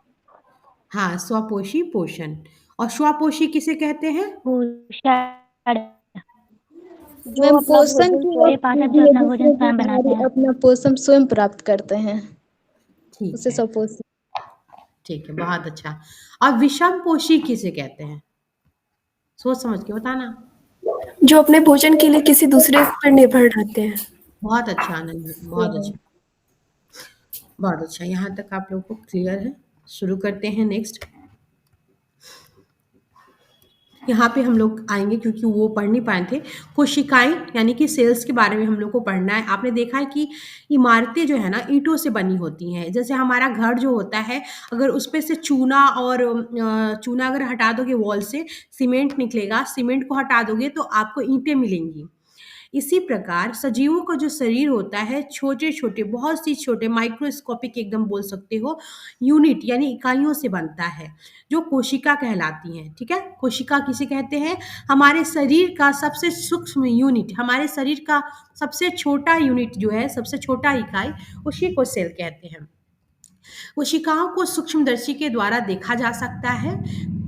S1: हाँ, स्वपोषी पोषण। और स्वपोषी किसे कहते हैं?
S3: पोषण
S2: मैम पोषण
S3: ये पादप जो अपना भोजन स्वयं बनाते हैं।
S2: अपना पोषण स्वयं प्राप्त करते हैं,
S1: ठीक
S2: उसे
S1: है,
S2: स्वपोषी।
S1: ठीक है, बहुत अच्छा। और विषम पोषी किसे कहते हैं? सोच समझ के बताना।
S6: जो अपने भोजन के लिए किसी दूसरे पर निर्भर रहते हैं।
S1: बहुत अच्छा आनंद, बहुत अच्छा, बहुत अच्छा। यहाँ तक आप लोगों को क्लियर है। शुरू करते हैं नेक्स्ट। यहाँ पे हम लोग आएंगे क्योंकि वो पढ़ नहीं पाए थे। कोशिकाएं यानी कि सेल्स के बारे में हम लोग को पढ़ना है। आपने देखा है कि इमारतें जो है ना ईंटों से बनी होती हैं। जैसे हमारा घर जो होता है, अगर उस पे से चूना और चूना अगर हटा दोगे वॉल से, सीमेंट निकलेगा। सीमेंट को हटा दोगे तो आपको ईंटें मिलेंगी। इसी प्रकार सजीवों का जो शरीर होता है छोटे-छोटे, बहुत सी छोटे माइक्रोस्कोपिक एकदम बोल सकते हो यूनिट यानी इकाइयों से बनता है, जो कोशिका कहलाती हैं, ठीक है? कोशिका किसे कहते हैं? हमारे शरीर का सबसे सूक्ष्म यूनिट, हमारे शरीर का सबसे छोटा यूनिट जो है, सबसे छोटा इकाई, उसी को सेल कहते हैं। कोशिकाओं को सूक्ष्मदर्शी के द्वारा देखा जा सकता है।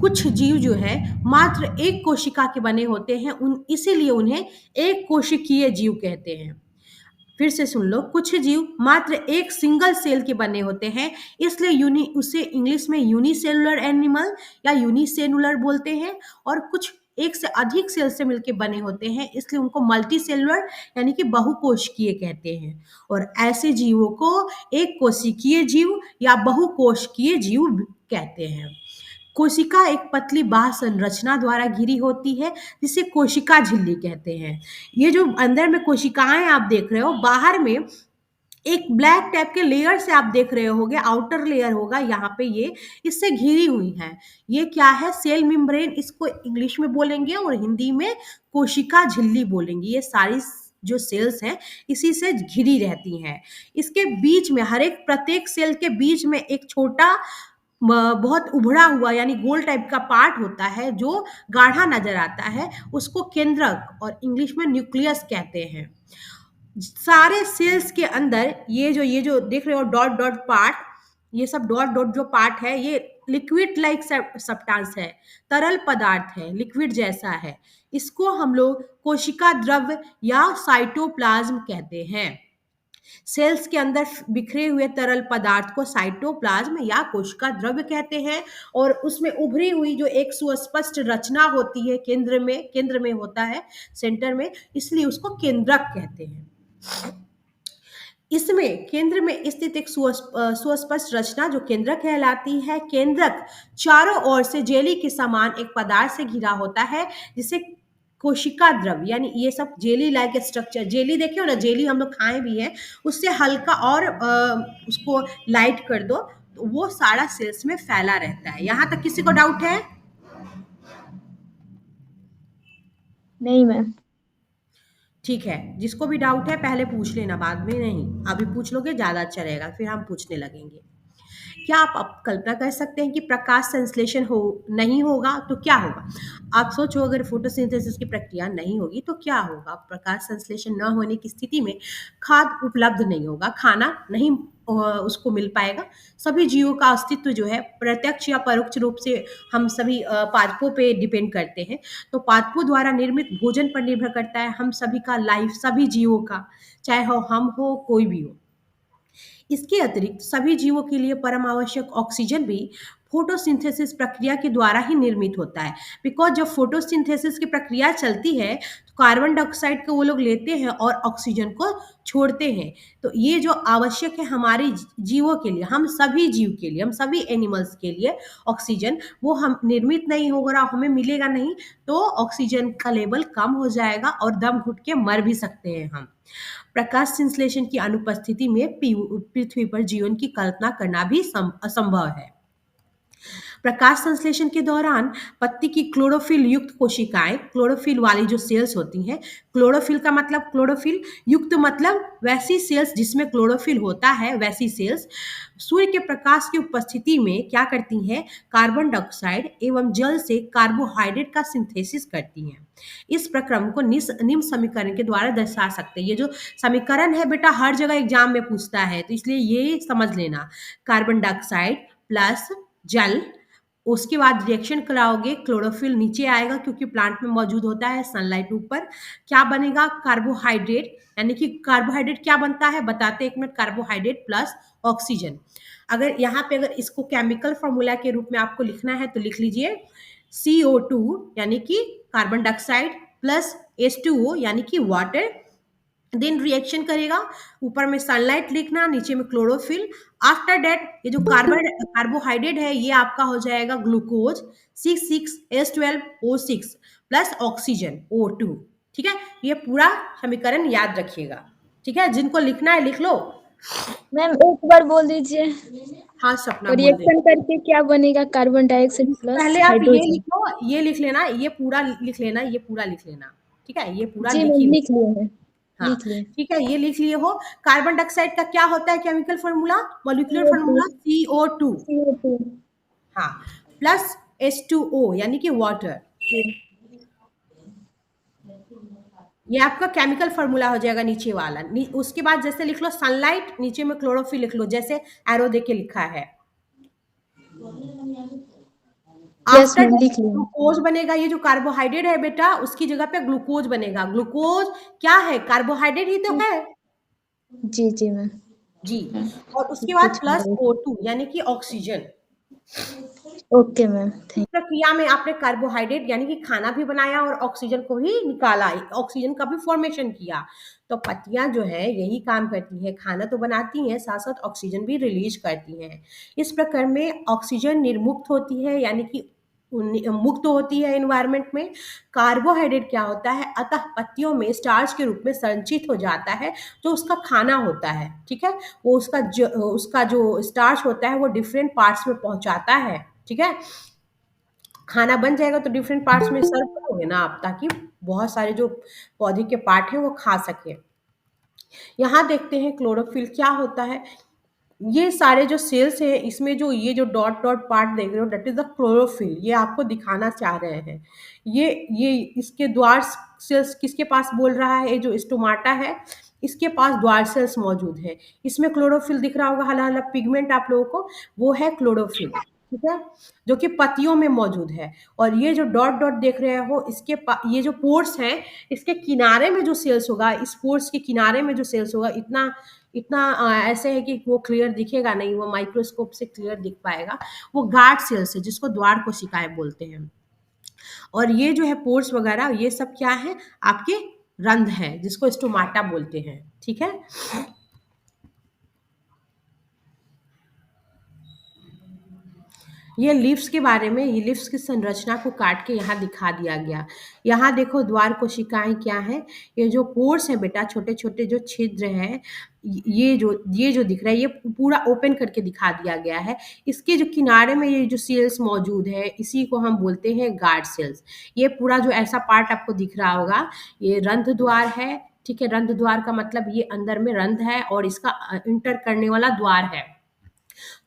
S1: कुछ जीव जो है मात्र एक कोशिका के बने होते हैं, इसीलिए उन्हें एक कोशिकीय जीव कहते हैं। फिर से सुन लो, कुछ जीव मात्र एक सिंगल सेल के बने होते हैं, इसलिए उसे इंग्लिश में यूनिसेलुलर एनिमल या यूनिसेलुलर बोलते हैं, और कुछ एक से अधिक सेल से मिलकर बने होते हैं, इसलिए उनको मल्टीसेलुलर यानी कि बहुकोशिकीय कहते हैं। और ऐसे जीवों को एक कोशिकीय जीव या बहुकोशिकीय जीव कहते हैं। कोशिका एक पतली बाह्य संरचना द्वारा घिरी होती है, जिसे कोशिका झिल्ली कहते हैं। ये जो अंदर में कोशिकाएं आप देख रहे हो, बाहर में एक ब्लैक टाइप के लेयर से आप देख रहे होगे, आउटर लेयर होगा यहाँ पे, ये इससे घिरी हुई है। ये क्या है? सेल मेम्ब्रेन इसको इंग्लिश में बोलेंगे और हिंदी में कोशिका झिल्ली बोलेंगे। ये सारी जो सेल्स हैं इसी से घिरी रहती हैं। इसके बीच में प्रत्येक सेल के बीच में एक छोटा बहुत उभड़ा हुआ यानी गोल टाइप का पार्ट होता है, जो गाढ़ा नजर आता है, उसको केंद्रक और इंग्लिश में न्यूक्लियस कहते हैं। सारे सेल्स के अंदर ये जो देख रहे हो डॉट डॉट पार्ट, ये सब डॉट डॉट जो पार्ट है, ये लिक्विड लाइक सब्सटेंस है, तरल पदार्थ है, लिक्विड जैसा है। इसको हम लोग कोशिका द्रव्य या साइटोप्लाज्म कहते हैं। सेल्स के अंदर बिखरे हुए तरल पदार्थ को साइटोप्लाज्म या कोशिका द्रव्य कहते हैं, और उसमें उभरी हुई जो एक सुस्पष्ट रचना होती है केंद्र में होता है, सेंटर में, इसलिए उसको केंद्रक कहते हैं। इसमें केंद्र में स्थित एक सुस्पष्ट रचना जो केंद्रक कहलाती है। केंद्रक चारों ओर से जेली के समान एक पदार्थ से घिरा होता है, जिसे कोशिका द्रव्य यानी ये सब जेली लाइक स्ट्रक्चर, जेली देखे हो ना, जेली हम लोग खाए भी हैं, उससे हल्का और उसको लाइट कर दो तो वो सारा सेल्स में फैला रहता है। यहाँ तक किसी को डाउट है?
S2: नहीं मैम।
S1: ठीक है, जिसको भी डाउट है पहले पूछ लेना, बाद में नहीं। अभी पूछ लोगे ज़्यादा अच्छा रहेगा, फिर हम पूछने लगेंगे। क्या आप कल्पना कर सकते हैं कि प्रकाश संश्लेषण नहीं होगा तो क्या होगा? आप सोचो, अगर फोटोसिंथेसिस की प्रक्रिया नहीं होगी तो क्या होगा? प्रकाश संश्लेषण न होने की स्थिति में खाद्य उपलब्ध नहीं होगा, खाना नहीं उसको मिल पाएगा। सभी जीवों का अस्तित्व जो है प्रत्यक्ष या परोक्ष रूप से हम सभी पादपों पे डिपेंड करते हैं। तो पादपों द्वारा निर्मित भोजन पर निर्भर करता है हम सभी का लाइफ, सभी जीवों का, चाहे हम हो कोई भी हो। इसके अतिरिक्त सभी जीवों के लिए परम आवश्यक ऑक्सीजन भी फोटोसिंथेसिस प्रक्रिया के द्वारा ही निर्मित होता है। बिकॉज जब फोटोसिंथेसिस की प्रक्रिया चलती है तो कार्बन डाइऑक्साइड को वो लोग लेते हैं और ऑक्सीजन को छोड़ते हैं। तो ये जो आवश्यक है हमारे जीवों के लिए, हम सभी जीव के लिए, हम सभी एनिमल्स के लिए ऑक्सीजन, वो हम निर्मित नहीं होगा, हमें मिलेगा नहीं, तो ऑक्सीजन का लेवल कम हो जाएगा और दम घुट के मर भी सकते हैं हम। प्रकाश संश्लेषण की अनुपस्थिति में पृथ्वी पर जीवन की कल्पना करना भी असंभव है। प्रकाश संश्लेषण के दौरान पत्ती की क्लोरोफिल युक्त कोशिकाएं, क्लोरोफिल वाली जो सेल्स होती हैं, क्लोरोफिल का मतलब क्लोरोफिल युक्त मतलब वैसी सेल्स जिसमें क्लोरोफिल होता है, वैसी सेल्स सूर्य के प्रकाश की उपस्थिति में क्या करती हैं? कार्बन डाइऑक्साइड एवं जल से कार्बोहाइड्रेट का सिंथेसिस करती हैं। इस प्रक्रम को निम्न समीकरण के द्वारा दर्शा सकते हैं। ये जो समीकरण है बेटा हर जगह एग्जाम में पूछता है, तो इसलिए ये समझ लेना, कार्बन डाइऑक्साइड प्लस जल, उसके बाद रिएक्शन कराओगे, क्लोरोफिल नीचे आएगा क्योंकि प्लांट में मौजूद होता है, सनलाइट ऊपर, क्या बनेगा? कार्बोहाइड्रेट, यानी कि कार्बोहाइड्रेट क्या बनता है बताते, एक मिनट। Carbohydrate plus oxygen. अगर यहाँ पे अगर इसको केमिकल फॉर्मूला के रूप में आपको लिखना है तो लिख लीजिए CO2 यानी कि कार्बन डाइऑक्साइड प्लस H2O यानी कि वाटर, देन रिएक्शन करेगा, ऊपर में सनलाइट लिखना, नीचे में क्लोरोफिल। आफ्टर दैट ये जो कार्बोहाइड्रेट है ये आपका हो जाएगा glucose 6,6H12O6 plus oxygen O2। ठीक है, ये पूरा समीकरण याद रखिएगा। ठीक है, जिनको लिखना है लिख लो।
S2: मैम एक बार बोल दीजिए।
S1: हाँ सपना,
S2: रिएक्शन करके क्या बनेगा? कार्बन डाइऑक्साइड प्लस
S1: पहले आप ये
S2: हाइड्रोजन।
S1: लिखो, ये लिख लेना, ये पूरा लिख लेना, ये पूरा लिख लेना। ठीक है, ये पूरा
S2: जी
S1: लिख
S2: मैम,
S1: ही लो।
S2: लिख लिए हैं,
S1: हाँ,
S2: लिख लिए।
S1: ठीक है, ये लिख लिए हो। कार्बन डाइऑक्साइड का क्या होता है chemical formula, molecular
S2: CO2,
S1: formula? CO2।
S2: CO2।
S1: हाँ, प्लस H2O यानी कि वाटर।
S2: जी।
S1: ये आपका केमिकल फार्मूला हो जाएगा नीचे वाला। उसके बाद जैसे लिख लो सनलाइट, नीचे में क्लोरोफिल लिख लो, जैसे एरो दे के लिखा है।
S2: यस
S1: आफ्टर
S2: मैम, लिख लिए।
S1: ग्लूकोज बनेगा, ये जो कार्बोहाइड्रेट है बेटा उसकी जगह पे ग्लूकोज बनेगा। ग्लूकोज क्या है, कार्बोहाइड्रेट ही तो है।
S2: जी, जी मैम।
S1: जी, और उसके बाद
S2: कुछ
S1: प्लस O2 यानी कि ऑक्सीजन।
S2: ओके मैम,
S1: इस
S2: थैंक
S1: प्रक्रिया में आपने कार्बोहाइड्रेट यानी कि खाना भी बनाया और ऑक्सीजन को भी निकाला, ऑक्सीजन का भी फॉर्मेशन किया। तो पत्तियां जो है यही काम करती हैं, खाना तो बनाती हैं, साथ साथ ऑक्सीजन भी रिलीज करती हैं। इस प्रकार में ऑक्सीजन निर्मुक्त होती है यानी कि मुक्त होती है एनवायरनमेंट में। कार्बोहाइड्रेट क्या होता है, अतः पत्तियों में स्टार्च के रूप में संचित हो जाता है, जो उसका खाना होता है। ठीक है, वो उसका जो स्टार्च होता है वो डिफरेंट पार्ट्स में पहुंचाता है। ठीक है, खाना बन जाएगा तो डिफरेंट पार्ट्स में सर्व करोगे ना आप, ताकि बहुत सारे जो पौधे के पार्ट हैं वो खा सके। यहाँ देखते हैं क्लोरोफिल क्या होता है। ये सारे जो सेल्स हैं इसमें जो ये जो डॉट डॉट पार्ट देख रहे हो दैट इज द क्लोरोफिल, ये आपको दिखाना चाह रहे हैं। ये इसके द्वार सेल्स किसके पास बोल रहा है, ये जो स्टोमाटा है इसके पास द्वार सेल्स मौजूद है। इसमें क्लोरोफिल दिख रहा होगा, हला हला पिगमेंट आप लोगों को, वो है क्लोरोफिल। ठीक है, जो कि पत्तियों में मौजूद है। और ये जो डॉट डॉट देख रहे हो ये जो पोर्स हैं इसके किनारे में जो सेल्स होगा, इस पोर्स के किनारे में जो सेल्स होगा, इतना इतना ऐसे है कि वो क्लियर दिखेगा नहीं, वो माइक्रोस्कोप से क्लियर दिख पाएगा। वो गार्ड सेल्स है जिसको द्वार कोशिकाएं बोलते हैं। और ये जो है पोर्स वगैरह ये सब क्या है, आपके रंध्र है जिसको स्टोमाटा बोलते हैं। ठीक है, ये लिप्स के बारे में, ये लिप्स की संरचना को काट के यहाँ दिखा दिया गया। यहाँ देखो द्वार कोशिकाएं क्या है, ये जो पोर्स है बेटा, छोटे छोटे जो छिद्र हैं, ये जो दिख रहा है ये पूरा ओपन करके दिखा दिया गया है। इसके जो किनारे में ये जो सेल्स मौजूद है इसी को हम बोलते हैं गार्ड सेल्स। ये पूरा जो ऐसा पार्ट आपको दिख रहा होगा ये रंध्र द्वार है। ठीक है, रंध्र द्वार का मतलब ये अंदर में रंध्र है और इसका इंटर करने वाला द्वार है।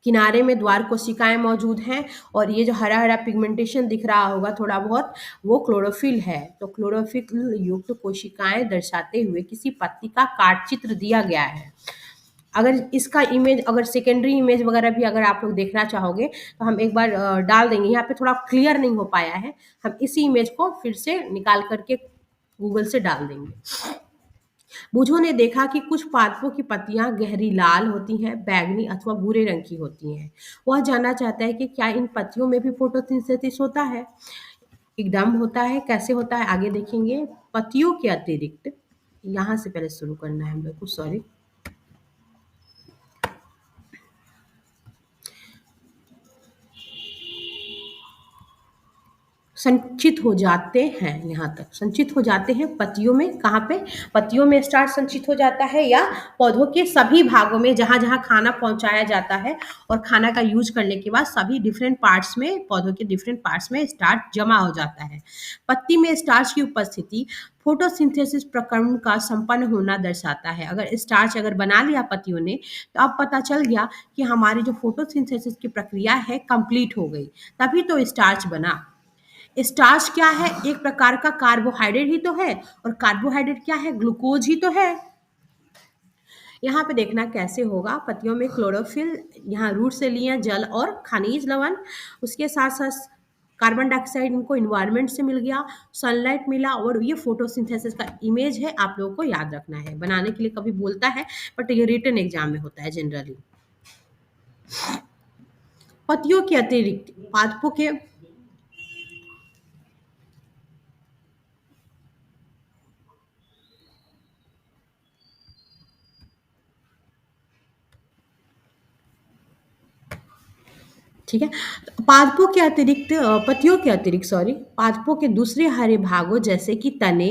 S1: किनारे में द्वार कोशिकाएं मौजूद हैं और ये जो हरा हरा पिगमेंटेशन दिख रहा होगा थोड़ा बहुत, वो क्लोरोफिल है। तो क्लोरोफिल युक्त कोशिकाएं दर्शाते हुए किसी पत्ती का काट चित्र दिया गया है। अगर इसका इमेज, अगर सेकेंडरी इमेज वगैरह भी अगर आप लोग देखना चाहोगे तो हम एक बार डाल देंगे। यहाँ पे थोड़ा क्लियर नहीं हो पाया है, हम इसी इमेज को फिर से निकाल करके गूगल से डाल देंगे। बूझों ने देखा कि कुछ पादपों की पत्तियां गहरी लाल होती हैं, बैंगनी अथवा भूरे रंग की होती हैं। वह जानना चाहता है कि क्या इन पत्तियों में भी फोटोसिंथेसिस होता है। एकदम होता है, कैसे होता है आगे देखेंगे। पत्तियों के अतिरिक्त, यहाँ से पहले शुरू करना है हम लोग को, सॉरी। संचित हो जाते हैं, यहाँ तक संचित हो जाते हैं पत्तियों में। कहाँ पे, पत्तियों में स्टार्च संचित हो जाता है या पौधों के सभी भागों में जहाँ जहाँ खाना पहुँचाया जाता है और खाना का यूज करने के बाद सभी डिफरेंट पार्ट्स में, पौधों के डिफरेंट पार्ट्स में स्टार्च जमा हो जाता है। पत्ती में स्टार्च की उपस्थिति फोटोसिंथेसिस प्रक्रम का संपन्न होना दर्शाता है। अगर स्टार्च अगर बना लिया पत्तियों ने तो अब पता चल गया कि हमारी जो फोटोसिंथेसिस की प्रक्रिया है कंप्लीट हो गई, तभी तो स्टार्च बना। स्टार्च क्या है, एक प्रकार का कार्बोहाइड्रेट ही तो है, और कार्बोहाइड्रेट क्या है, ग्लूकोज ही तो है। यहाँ पे देखना कैसे होगा। पत्तियों में क्लोरोफिल, यहाँ रूट से लिए जल और खनिज लवण, उसके साथ साथ कार्बन डाइऑक्साइड इनको इन्वायरमेंट से मिल गया, सनलाइट मिला, और ये फोटोसिंथेसिस का इमेज है, आप लोगों को याद रखना है। बनाने के लिए कभी बोलता है बट ये रिटन एग्जाम में होता है जनरली। पत्तियों के अतिरिक्त पादपों के ठीक है, पादपों के अतिरिक्त, पत्तियों के अतिरिक्त सॉरी, पादपों के दूसरे हरे भागों जैसे कि तने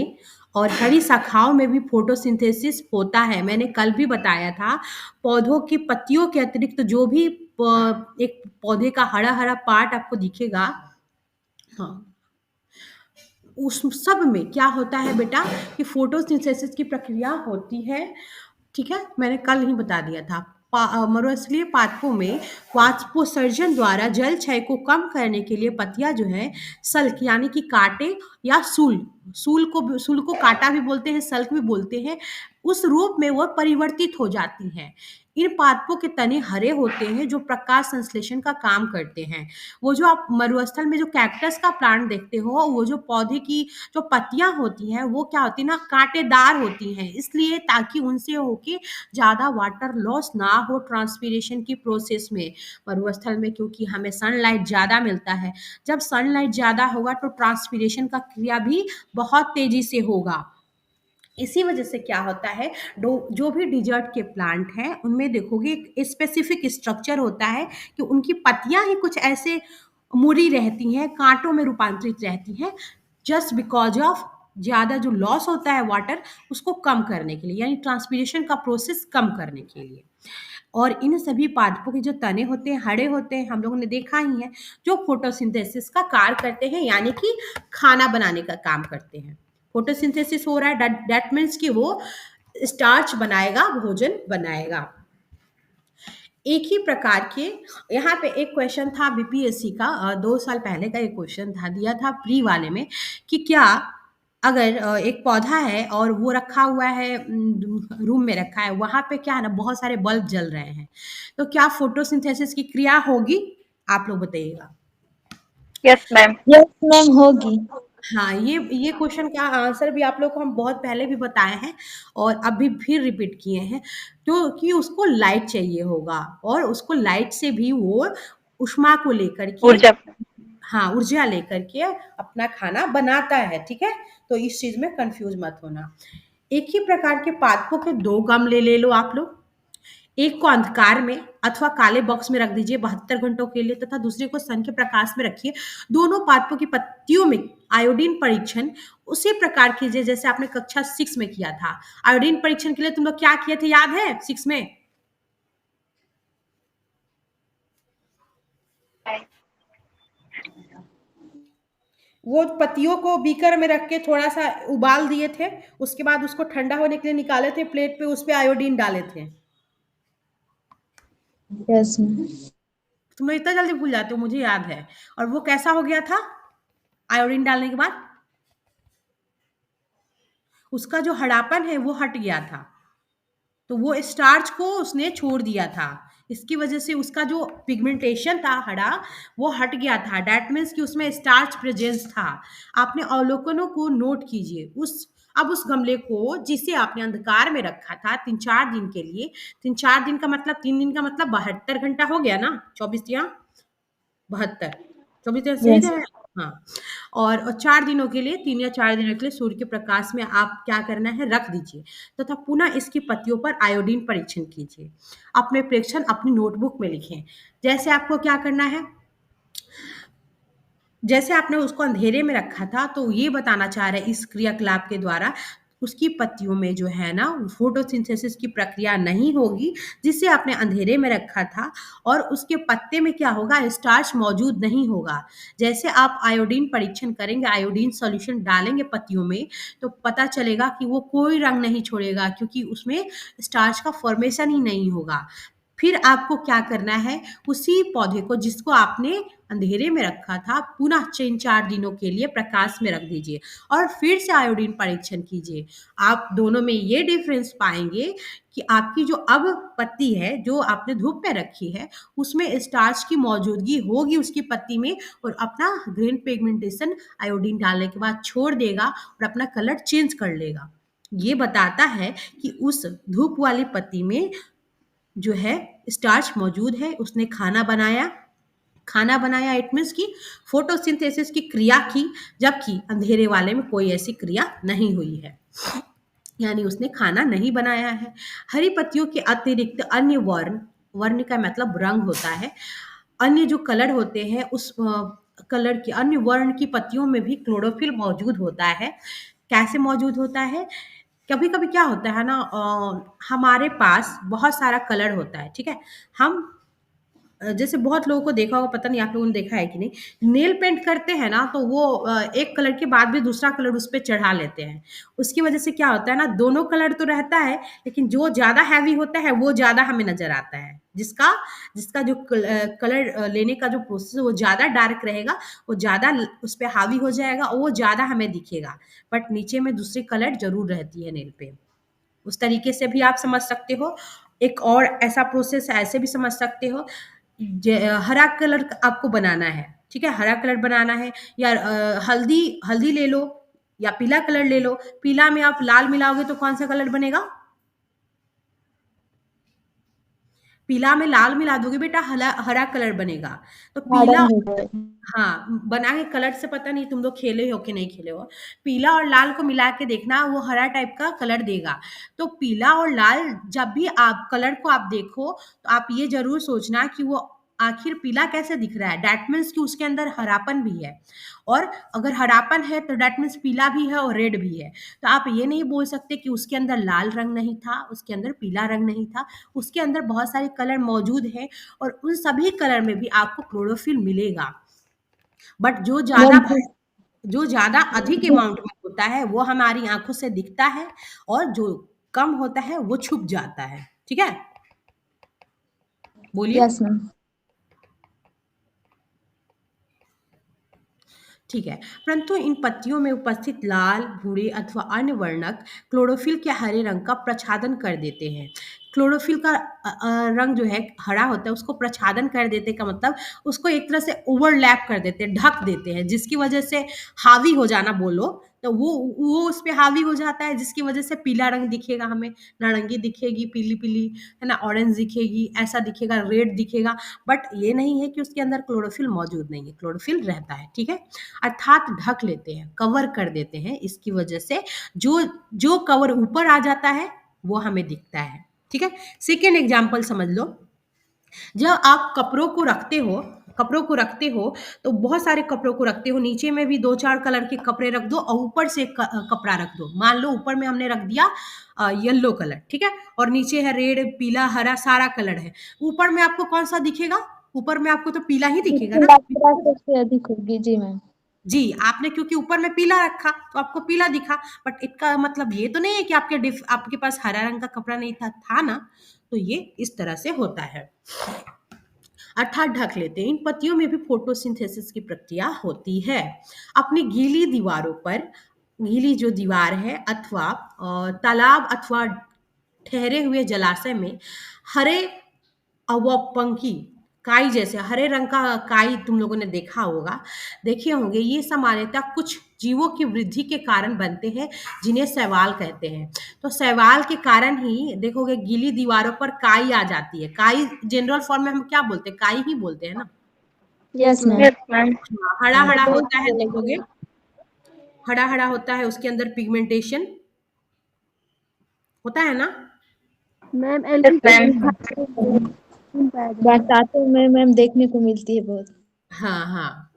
S1: और हरी शाखाओं में भी फोटोसिंथेसिस होता है। मैंने कल भी बताया था, पौधों की पत्तियों के अतिरिक्त जो भी एक पौधे का हरा हरा पार्ट आपको दिखेगा, हाँ, उस सब में क्या होता है बेटा कि फोटोसिंथेसिस की प्रक्रिया होती है, ठीक है, मैंने कल ही बता दिया था। मरुस्थलीय पादपों में वाष्पोत्सर्जन द्वारा जल क्षय को कम करने के लिए पत्तियां जो है सल्क यानी कि कांटे या सूल को कांटा भी बोलते हैं, सल्क भी बोलते हैं, उस रूप में वो परिवर्तित हो जाती हैं। इन पादपों के तने हरे होते हैं जो प्रकाश संश्लेषण का काम करते हैं। वो जो आप मरुस्थल में जो कैक्टस का प्लांट देखते हो, वो जो पौधे की जो पत्तियां होती हैं वो क्या होती है ना, कांटेदार होती हैं, इसलिए ताकि उनसे होके ज़्यादा वाटर लॉस ना हो ट्रांसपीरेशन की प्रोसेस में। मरुस्थल में क्योंकि हमें सनलाइट ज़्यादा मिलता है, जब सनलाइट ज़्यादा होगा तो ट्रांसपीरेशन का क्रिया भी बहुत तेजी से होगा। इसी वजह से क्या होता है, जो भी डिजर्ट के प्लांट हैं उनमें देखोगे एक स्पेसिफिक स्ट्रक्चर होता है कि उनकी पत्तियां ही कुछ ऐसे मुड़ी रहती हैं, कांटों में रूपांतरित रहती हैं, जस्ट बिकॉज ऑफ ज़्यादा जो लॉस होता है वाटर उसको कम करने के लिए, यानी ट्रांसपीरेशन का प्रोसेस कम करने के लिए। और इन सभी पादपों के जो तने होते हैं हरे होते हैं, हम लोगों ने देखा ही है, जो फोटोसिंथेसिस का कार्य करते हैं, यानी कि खाना बनाने का काम करते हैं। फोटोसिंथेसिस हो रहा है, दैट मीन्स कि वो स्टार्च बनाएगा, भोजन बनाएगा। एक ही प्रकार के, यहाँ पे एक क्वेश्चन था बीपीएससी का, 2 साल पहले का एक क्वेश्चन था, दिया था प्री वाले में, कि क्या अगर एक पौधा है और वो रखा हुआ है, रूम में रखा है, वहां पे क्या है ना, बहुत सारे बल्ब जल रहे हैं, तो क्या फोटोसिंथेसिस की क्रिया होगी? आप लोग बताइएगा।
S7: Yes ma'am.
S2: यस मैम, होगी।
S1: हाँ, ये क्वेश्चन का आंसर भी आप लोग को हम बहुत पहले भी बताए हैं और अभी फिर रिपीट किए हैं, तो कि उसको लाइट चाहिए होगा और उसको लाइट से भी वो ऊष्मा को लेकर के,
S7: ऊर्जा।
S1: हाँ, ऊर्जा लेकर के अपना खाना बनाता है, ठीक है, तो इस चीज में कंफ्यूज मत होना। एक ही प्रकार के पादपों के 2 गमले ले लो आप लोग, एक को अंधकार में अथवा काले बॉक्स में रख दीजिए 72 घंटों के लिए, तथा दूसरे को सन के प्रकाश में रखिए। दोनों पादपों की पत्तियों में आयोडीन परीक्षण उसी प्रकार कीजिए जैसे आपने कक्षा 6 में किया था। आयोडीन परीक्षण के लिए तुम लोग क्या किए थे, याद है 6 में? वो पत्तियों को बीकर में रख के थोड़ा सा उबाल दिए थे, उसके बाद उसको ठंडा होने के लिए निकाले थे प्लेट पे, उस पे आयोडीन डाले थे।
S2: Yes ma'am.
S1: तुम लोग इतना जल्दी भूल जाते हो, मुझे याद है। और वो कैसा हो गया था आयोडीन डालने के बाद? उसका जो हरापन है वो हट गया था, तो वो स्टार्च को उसने छोड़ दिया था, इसकी वजह से उसका जो पिगमेंटेशन था हरा वो हट गया था। दैट मीन्स कि उसमें स्टार्च प्रेजेंस था। आपने अवलोकनों को नोट कीजिए। अब उस गमले को जिसे आपने अंधकार में रखा था 3-4 दिन के लिए, 3-4 दिन का मतलब 3 दिन का मतलब 72 घंटा हो गया ना, 24 या 72, 24 सही
S2: यस।
S1: है। हाँ, और 4 दिनों के लिए, 3 या 4 दिनों के लिए सूर्य के प्रकाश में आप क्या करना है, रख दीजिए तथा पुनः इसकी पत्तियों पर आयोडीन परीक्षण कीजिए। अपने प्रेक्षण अपनी नोटबुक में लिखें। जैसे आपको क्या करना है, जैसे आपने उसको अंधेरे में रखा था, तो ये बताना चाह रहे हैं इस क्रियाकलाप के द्वारा उसकी पत्तियों में जो है ना फोटोसिंथेसिस की प्रक्रिया नहीं होगी, जिसे आपने अंधेरे में रखा था, और उसके पत्ते में क्या होगा, स्टार्च मौजूद नहीं होगा। जैसे आप आयोडीन परीक्षण करेंगे, आयोडीन सॉल्यूशन डालेंगे पत्तियों में, तो पता चलेगा कि वो कोई रंग नहीं छोड़ेगा, क्योंकि उसमें स्टार्च का फॉर्मेशन ही नहीं होगा। फिर आपको क्या करना है, उसी पौधे को जिसको आपने अंधेरे में रखा था पुनः 3-4 दिनों के लिए प्रकाश में रख दीजिए और फिर से आयोडीन परीक्षण कीजिए। आप दोनों में ये डिफरेंस पाएंगे कि आपकी जो अब पत्ती है जो आपने धूप में रखी है उसमें स्टार्च की मौजूदगी होगी उसकी पत्ती में, और अपना ग्रीन पिगमेंटेशन आयोडीन डालने के बाद छोड़ देगा और अपना कलर चेंज कर लेगा। ये बताता है कि उस धूप वाली पत्ती में जो है स्टार्च मौजूद है, उसने खाना बनाया इट मीन्स की फोटोसिंथेसिस की क्रिया की, जबकि अंधेरे वाले में कोई ऐसी क्रिया नहीं हुई है, यानी उसने खाना नहीं बनाया है। हरी पत्तियों के अतिरिक्त अन्य वर्ण का मतलब रंग होता है, अन्य जो कलर होते हैं उस कलर की अन्य वर्ण की पत्तियों में भी क्लोरोफिल मौजूद होता है। कैसे मौजूद होता है, कभी कभी क्या होता है ना, हमारे पास बहुत सारा कलर होता है, ठीक है, हम जैसे बहुत लोगों को देखा होगा, पता नहीं आप लोगों ने देखा है कि नहीं, नेल पेंट करते हैं ना तो वो एक कलर के बाद भी दूसरा कलर उस पे चढ़ा लेते हैं। उसकी वजह से क्या होता है ना, दोनों कलर तो रहता है लेकिन जो ज़्यादा हैवी होता है वो ज़्यादा हमें नज़र आता है। जिसका जिसका जो कलर लेने का जो प्रोसेस है वो ज़्यादा डार्क रहेगा, वो ज़्यादा उस पे हावी हो जाएगा और वो ज़्यादा हमें दिखेगा। बट नीचे में दूसरी कलर ज़रूर रहती है नेल पे। उस तरीके से भी आप समझ सकते हो। एक और ऐसा प्रोसेस है, ऐसे भी समझ सकते हो। हरा कलर आपको बनाना है, ठीक है, हरा कलर बनाना है या हल्दी हल्दी ले लो या पीला कलर ले लो। पीला में आप लाल मिलाओगे तो कौन सा कलर बनेगा? पीला में लाल मिला दोगे बेटा, हरा कलर बनेगा। तो पीला, हाँ, बना के कलर से पता नहीं तुम लोग खेले हो कि नहीं खेले हो। पीला और लाल को मिला के देखना, वो हरा टाइप का कलर देगा। तो पीला और लाल जब भी आप कलर को आप देखो तो आप ये ज़रूर सोचना कि वो आखिर पीला कैसे दिख रहा है। दैट मीन्स कि उसके अंदर हरापन भी है, और अगर हरापन है तो दैट मीन्स पीला भी है और रेड भी है। तो आप ये नहीं बोल सकते कि उसके अंदर लाल रंग नहीं था, उसके अंदर पीला रंग नहीं था। उसके अंदर बहुत सारे कलर मौजूद हैं और उन सभी कलर में भी आपको क्लोरोफिल मिलेगा। बट जो ज़्यादा अधिक अमाउंट में होता है वो हमारी आँखों से दिखता है, और जो कम होता है वो छुप जाता है। ठीक है? बोलिए।
S2: Yes ma'am.
S1: ठीक है, परंतु इन पत्तियों में उपस्थित लाल, भूरे अथवा अन्य वर्णक क्लोरोफिल के हरे रंग का प्रच्छादन कर देते हैं। क्लोरोफिल का रंग जो है हरा होता है, उसको प्रच्छादन कर देते का मतलब उसको एक तरह से ओवरलैप कर देते हैं, ढक देते हैं, जिसकी वजह से हावी हो जाना बोलो तो वो उस पे हावी हो जाता है, जिसकी वजह से पीला रंग दिखेगा हमें, नारंगी दिखेगी, पीली-पीली, है ना, ऑरेंज दिखेगी, ऐसा दिखेगा, रेड दिखेगा। बट ये नहीं है कि उसके अंदर क्लोरोफिल मौजूद नहीं है, क्लोरोफिल रहता है, ठीक है? अर्थात ढक लेते हैं, कवर कर देते हैं। इसकी वजह से जो कवर ऊपर आ जाता है वो हमें दिखता है, ठीक है? सेकेंड एग्जाम्पल समझ लो। जब आप कपड़ों को रखते हो तो बहुत सारे कपड़ों को रखते हो, नीचे में भी 2-4 कलर के कपड़े रख दो और ऊपर से एक कपड़ा रख दो। मान लो ऊपर में हमने रख दिया येलो कलर, ठीक है, और नीचे है रेड, पीला, हरा, सारा कलर है। ऊपर में आपको कौन सा दिखेगा? ऊपर में आपको तो पीला ही दिखेगा ना।
S2: मात्रा सबसे अधिक होगी। जी मैम।
S1: जी, आपने क्योंकि ऊपर में पीला रखा तो आपको पीला दिखा, बट इसका मतलब ये तो नहीं है कि आपके पास हरा रंग का कपड़ा नहीं था ना। तो ये इस तरह से होता है, अर्थात ढक लेते हैं। इन पत्तियों में भी फोटोसिंथेसिस की प्रक्रिया होती है। अपनी गीली दीवारों पर, गीली जो दीवार है अथवा तालाब अथवा ठहरे हुए जलाशय में हरे अवपंखी काई जैसे हरे रंग का काई तुम लोगों ने देखा होगा, देखे होंगे। ये सामान्यतः कुछ जीवों की वृद्धि के कारण बनते हैं, जिन्हें शैवाल कहते हैं। तो शैवाल के कारण ही देखोगे गीली दीवारों पर काई आ जाती है। काई जनरल फॉर्म में हम क्या बोलते हैं? काई ही बोलते हैं ना।
S2: Yes ma'am.
S7: Yes, ma'am.
S1: हाँ, हरा हरा होता है, देखोगे हरा हरा होता है, उसके अंदर पिगमेंटेशन होता है ना।
S5: Ma'am
S7: Yes, ma'am.
S2: बरसातों में मैम देखने को मिलती है बहुत।
S1: हाँ हाँ,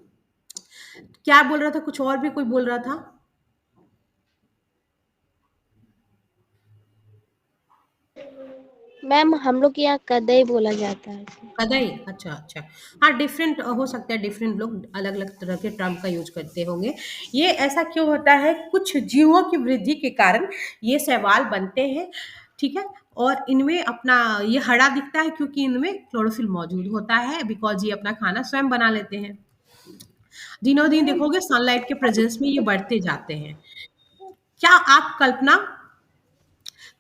S1: क्या बोल रहा था? कुछ और भी कोई बोल रहा था।
S8: मैम हम लोग के यहाँ कदई बोला जाता है।
S1: कदई, अच्छा अच्छा। हाँ, डिफरेंट हो सकता है, डिफरेंट लोग अलग अलग तरह के टर्म का यूज करते होंगे। ये ऐसा क्यों होता है? कुछ जीवों की वृद्धि के कारण ये शैवाल बनते हैं, ठीक है, और इनमें अपना ये हरा दिखता है क्योंकि इनमें क्लोरोफिल मौजूद होता है, बिकॉज ये अपना खाना स्वयं बना लेते हैं। दिनों दिन देखोगे सनलाइट के प्रेजेंस में ये बढ़ते जाते हैं। क्या आप कल्पना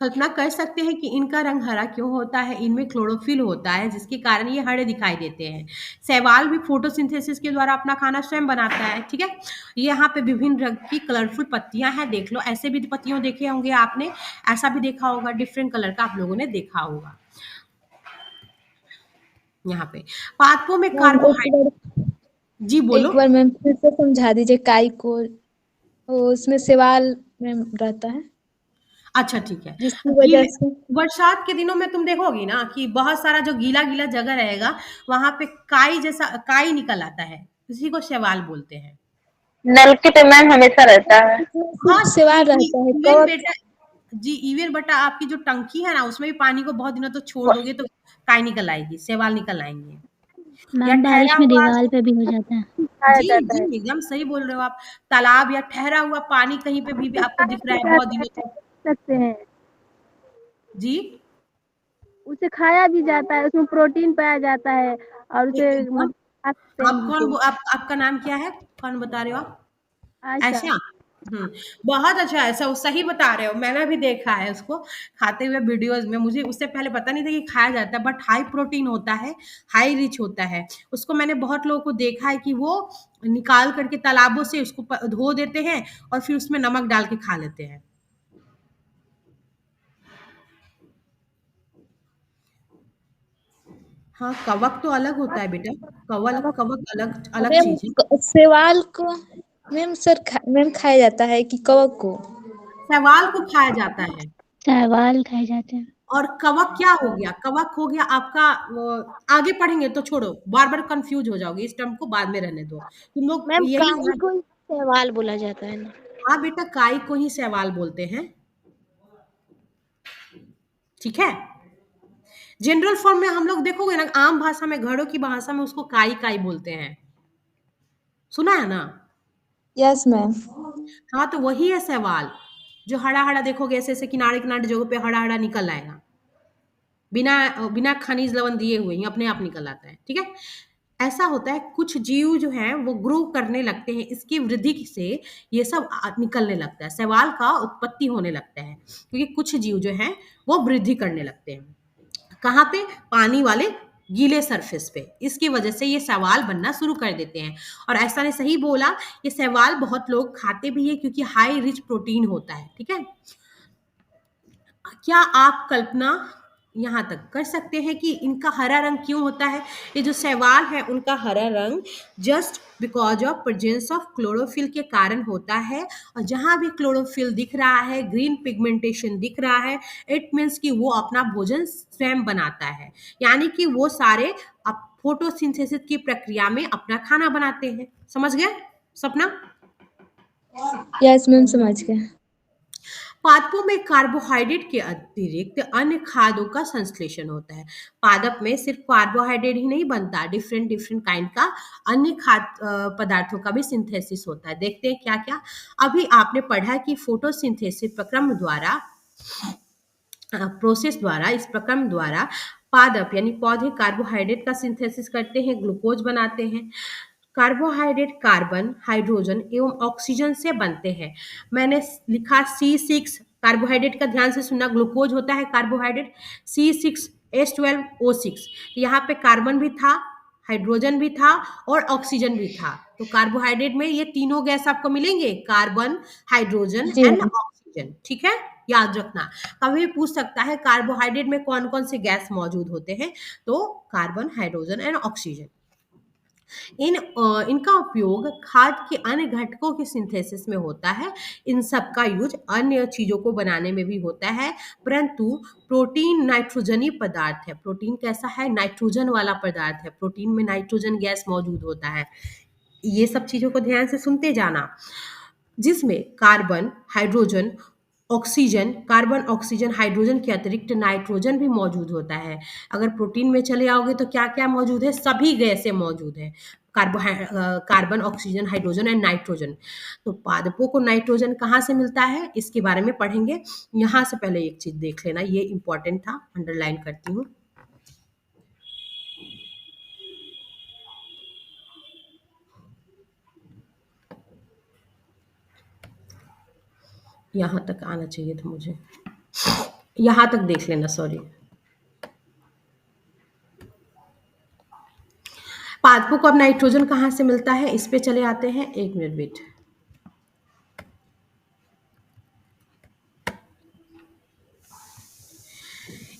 S1: कर सकते हैं कि इनका रंग हरा क्यों होता है? इनमें क्लोरोफिल होता है जिसके कारण ये हरे दिखाई देते हैं। शैवाल भी फोटोसिंथेसिस के द्वारा अपना खाना स्वयं बनाता है, ठीक है। यहाँ पे विभिन्न रंग की कलरफुल पत्तियां हैं, देख लो। ऐसे भी पत्तियों देखे होंगे आपने, ऐसा भी देखा होगा, डिफरेंट कलर का आप लोगों ने देखा होगा। यहाँ पे पादपों में कार्बोहाइड्रेट, जी बोलो।
S2: एक बार मैम फिर से समझा दीजिए काई को। उसमें शैवाल मैम रहता है
S1: अच्छा ठीक है।
S2: जिसकी वजह से
S1: बरसात के दिनों में तुम देखोगी ना कि बहुत सारा जो गीला गीला जगह रहेगा वहां पे काई जैसा काई निकल आता है, इसी को शैवाल बोलते हैं।
S7: नलके पे मैम हमेशा रहता है।
S1: हाँ,
S2: शैवाल रहता है
S1: इवन
S2: कवक।
S1: बेटा, जी इवन बेटा, आपकी जो टंकी है ना उसमें भी पानी को बहुत दिनों तक छोड़ दोगे तो काई निकल आएगी, शैवाल निकल आएंगे। या
S3: मैम बारिश
S1: ठहरा
S3: में
S1: हुआ
S3: दीवार पे भी हो जाता है।
S5: खाया
S1: जी,
S5: जाता
S1: जी,
S5: है।
S1: एकदम सही बोल रहे हो आप। तालाब या ठहरा हुआ पानी कहीं पे भी आपको
S5: खाया
S1: दिख रहा
S5: भी
S1: है बहुत
S5: जाता है,
S1: दिनों तक।
S5: खा सकते हैं।
S1: जी?
S5: उसे खाया भी जाता है, उसमें प्रोटीन पाया जाता है और
S1: ए
S5: उसे
S1: एकदम।
S5: मतलब खा सकते हैं
S1: आप
S5: हम
S1: कौन
S5: उसे।
S1: आपका नाम क्या है? कौन बता रहे हो आप?
S5: आयशा।
S1: ऐशा? हुँ, बहुत अच्छा ऐसा सही बता रहे हो। मैंने भी देखा है उसको खाते हुए वीडियोज़ में। मुझे उससे पहले पता नहीं था कि खाया जाता है, बट हाई प्रोटीन होता है, हाई रिच होता है। उसको मैंने बहुत लोगों को देखा है कि वो निकाल कर के तालाबों से उसको धो देते हैं और फिर उसमें नमक डाल के खा लेते हैं। हाँ, कवक तो अलग होता है बेटा। कवक अलग अलग
S2: मैम
S1: चीज़ है।
S2: शैवाल को मैम खाया जाता है कि कवक को?
S1: शैवाल को खाया जाता है।
S3: शैवाल खाए जाते हैं।
S1: और कवक क्या हो गया? कवक हो गया आपका वो आगे पढ़ेंगे तो छोड़ो, बार-बार कन्फ्यूज़ हो जाओगे, इस टर्म को बाद में रहने दो। तुम लोग
S8: मैम
S1: यही
S8: काई
S1: ध्यान।
S8: को ही शैवाल बोला जाता है ना?
S1: हाँ बेटा, काई को ही शैवाल बोलते हैं, ठीक है? जनरल फॉर्म में हम लोग देखोगे ना, आम भाषा में, घरों की भाषा में उसको काई-काई बोलते हैं। सुना है ना?
S2: Yes ma'am.
S1: हाँ, तो वही है शैवाल, जो हरा-हरा देखोगे ऐसे-ऐसे किनारे-किनारे जगहों पे हरा-हरा निकल आएगा। बिना खनिज लवण दिए हुए ही अपने आप निकल आता है, ठीक है? ऐसा होता है कुछ जीव जो हैं वो ग्रो करने लगते हैं, इसकी वृद्धि से ये सब निकलने लगता है, शैवाल का उत्पत्ति होने लगता है, क्योंकि कुछ जीव जो हैं वो वृद्धि करने लगते हैं। कहाँ पे? पानी वाले गीले सरफेस पे। इसकी वजह से ये शैवाल बनना शुरू कर देते हैं। और ऐसा ने सही बोला, ये शैवाल बहुत लोग खाते भी हैं क्योंकि हाई रिच प्रोटीन होता है, ठीक है? क्या आप कल्पना यहाँ तक कर सकते हैं कि इनका हरा रंग क्यों होता है? ये जो शैवाल है उनका हरा रंग just because of presence of chlorophyll के कारण होता है। और जहाँ भी क्लोरोफिल दिख रहा है, ग्रीन पिगमेंटेशन दिख रहा है, इट मीन्स कि वो अपना भोजन स्वयं बनाता है, यानी कि वो सारे फोटोसिंथेसिस की प्रक्रिया में अपना खाना बनाते हैं। समझ गए सपना?
S2: यस मैम समझ गए।
S1: पादपों में कार्बोहाइड्रेट के अतिरिक्त अन्य खाद्यों का संश्लेषण होता है। पादप में सिर्फ कार्बोहाइड्रेट ही नहीं बनता, डिफरेंट डिफरेंट काइंड का अन्य पदार्थों का भी सिंथेसिस होता है। देखते हैं क्या क्या। अभी आपने पढ़ा कि फोटोसिंथेसिस प्रक्रम द्वारा प्रोसेस द्वारा, इस प्रक्रम द्वारा पादप यानी पौधे कार्बोहाइड्रेट का सिंथेसिस करते हैं, ग्लूकोज बनाते हैं। कार्बोहाइड्रेट कार्बन, हाइड्रोजन एवं ऑक्सीजन से बनते हैं। मैंने लिखा C6 कार्बोहाइड्रेट का, ध्यान से सुनना, ग्लूकोज होता है कार्बोहाइड्रेट, C6H12O6। यहाँ पे कार्बन भी था, हाइड्रोजन भी था और ऑक्सीजन भी था। तो कार्बोहाइड्रेट में ये तीनों गैस आपको मिलेंगे, कार्बन, हाइड्रोजन
S2: जी
S1: एंड
S2: मैम।
S1: ऑक्सीजन, ठीक है? याद रखना। कभी पूछ सकता है कार्बोहाइड्रेट में कौन कौन से गैस मौजूद होते हैं, तो कार्बन, हाइड्रोजन एंड ऑक्सीजन। इनका उपयोग खाद्य के अन्य घटकों के सिंथेसिस में होता है। इन सब का यूज अन्य चीजों को बनाने में भी होता है, परंतु प्रोटीन नाइट्रोजनी पदार्थ है। प्रोटीन कैसा है? नाइट्रोजन वाला पदार्थ है। प्रोटीन में नाइट्रोजन गैस मौजूद होता है। ये सब चीजों को ध्यान से सुनते जाना, जिसमें carbon, hydrogen, oxygen, carbon, oxygen, hydrogen के अतिरिक्त नाइट्रोजन भी मौजूद होता है। अगर प्रोटीन में चले आओगे तो क्या क्या मौजूद है? सभी गैसें मौजूद हैं, carbon, oxygen, hydrogen and nitrogen. तो पादपों को नाइट्रोजन कहाँ से मिलता है, इसके बारे में पढ़ेंगे। यहाँ से पहले एक चीज देख लेना, ये इंपॉर्टेंट था, अंडरलाइन करती हूँ। यहाँ तक आना चाहिए था मुझे, यहाँ तक देख लेना, सॉरी। पादपों को अब नाइट्रोजन कहाँ से मिलता है, इस पे चले आते हैं। एक मिनट वेट।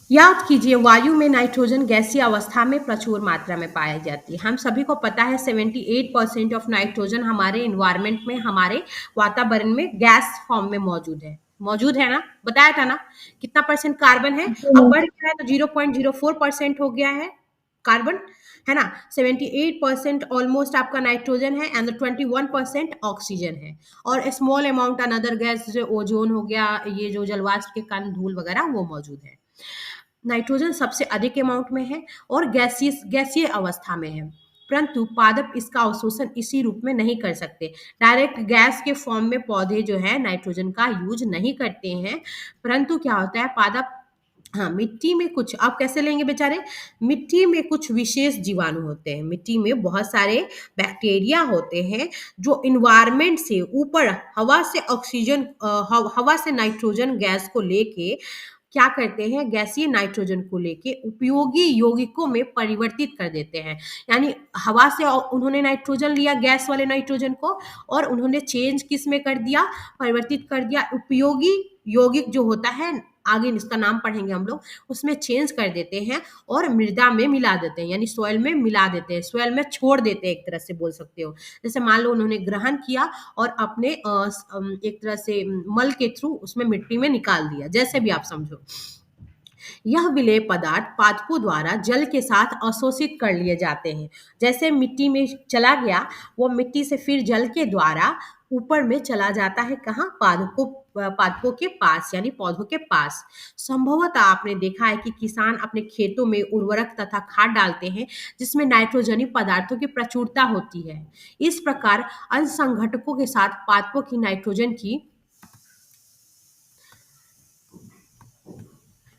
S1: याद कीजिए, वायु में नाइट्रोजन गैसीय अवस्था में प्रचुर मात्रा में पाई जाती है। हम सभी को पता है 78% ऑफ नाइट्रोजन हमारे इन्वायरमेंट में, हमारे वातावरण में गैस फॉर्म में मौजूद है ना? बताया था ना? कितना परसेंट कार्बन है? अब बढ़ गया है तो 0.04% हो गया है कार्बन, है ना? 78% ऑलमोस्ट आपका नाइट्रोजन है एंड 21% ऑक्सीजन है, और स्मॉल अमाउंट अनदर गैस, जो ओजोन हो गया, ये जो जलवाष्प के कण, धूल वगैरह, वो मौजूद है। नाइट्रोजन सबसे अधिक अमाउंट में है और गैसीय अवस्था में है, परंतु पादप इसका अवशोषण इसी रूप में नहीं कर सकते। डायरेक्ट गैस के फॉर्म में पौधे जो है नाइट्रोजन का यूज नहीं करते हैं, परंतु क्या होता है पादप, हाँ, मिट्टी में कुछ, आप कैसे लेंगे बेचारे, मिट्टी में कुछ विशेष जीवाणु होते हैं, मिट्टी में बहुत सारे बैक्टीरिया होते हैं जो इन्वायरमेंट से ऊपर हवा से ऑक्सीजन हवा से नाइट्रोजन गैस को लेके क्या करते हैं, गैसीय नाइट्रोजन को लेके उपयोगी यौगिकों में परिवर्तित कर देते हैं। यानी हवा से उन्होंने नाइट्रोजन लिया, गैस वाले नाइट्रोजन को, और उन्होंने चेंज किस में कर दिया, परिवर्तित कर दिया उपयोगी यौगिक जो होता है, आगे इसका नाम पढ़ेंगे हम लोग, उसमें चेंज कर देते हैं और मृदा में मिला देते हैं, यानी सॉइल में मिला देते हैं, सॉइल में छोड़ देते हैं, एक तरह से बोल सकते हो। जैसे मान लो उन्होंने ग्रहण किया और अपने एक तरह से मल के थ्रू उसमें मिट्टी में निकाल दिया, जैसे भी आप समझो। यह विलेय पदार्थ पादपों द्वारा जल के साथ अवशोषित कर लिए जाते हैं। जैसे मिट्टी में चला गया, वो मिट्टी से फिर जल के द्वारा ऊपर में चला जाता है, कहाँ, पादपों के पास, यानी पौधों के पास। संभवतः आपने देखा है कि किसान अपने खेतों में उर्वरक तथा खाद डालते हैं जिसमें नाइट्रोजनी पदार्थों की प्रचुरता होती है। इस प्रकार असंघटकों के साथ पादपों की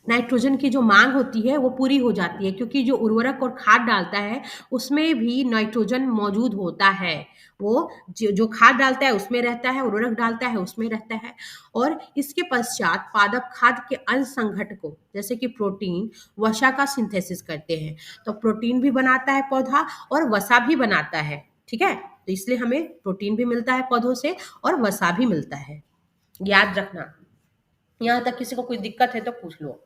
S1: नाइट्रोजन की जो मांग होती है वो पूरी हो जाती है, क्योंकि जो उर्वरक और खाद डालता है उसमें भी नाइट्रोजन मौजूद होता है। वो जो खाद डालता है उसमें रहता है, उर्वरक डालता है उसमें रहता है। और इसके पश्चात पादप खाद के अन्य संघटकों जैसे कि प्रोटीन, वसा का सिंथेसिस करते हैं। तो प्रोटीन भी बनाता है पौधा और वसा भी बनाता है, ठीक है। तो इसलिए हमें प्रोटीन भी मिलता है पौधों से और वसा भी मिलता है, याद रखना। यहाँ तक किसी को कोई दिक्कत है तो पूछ लो।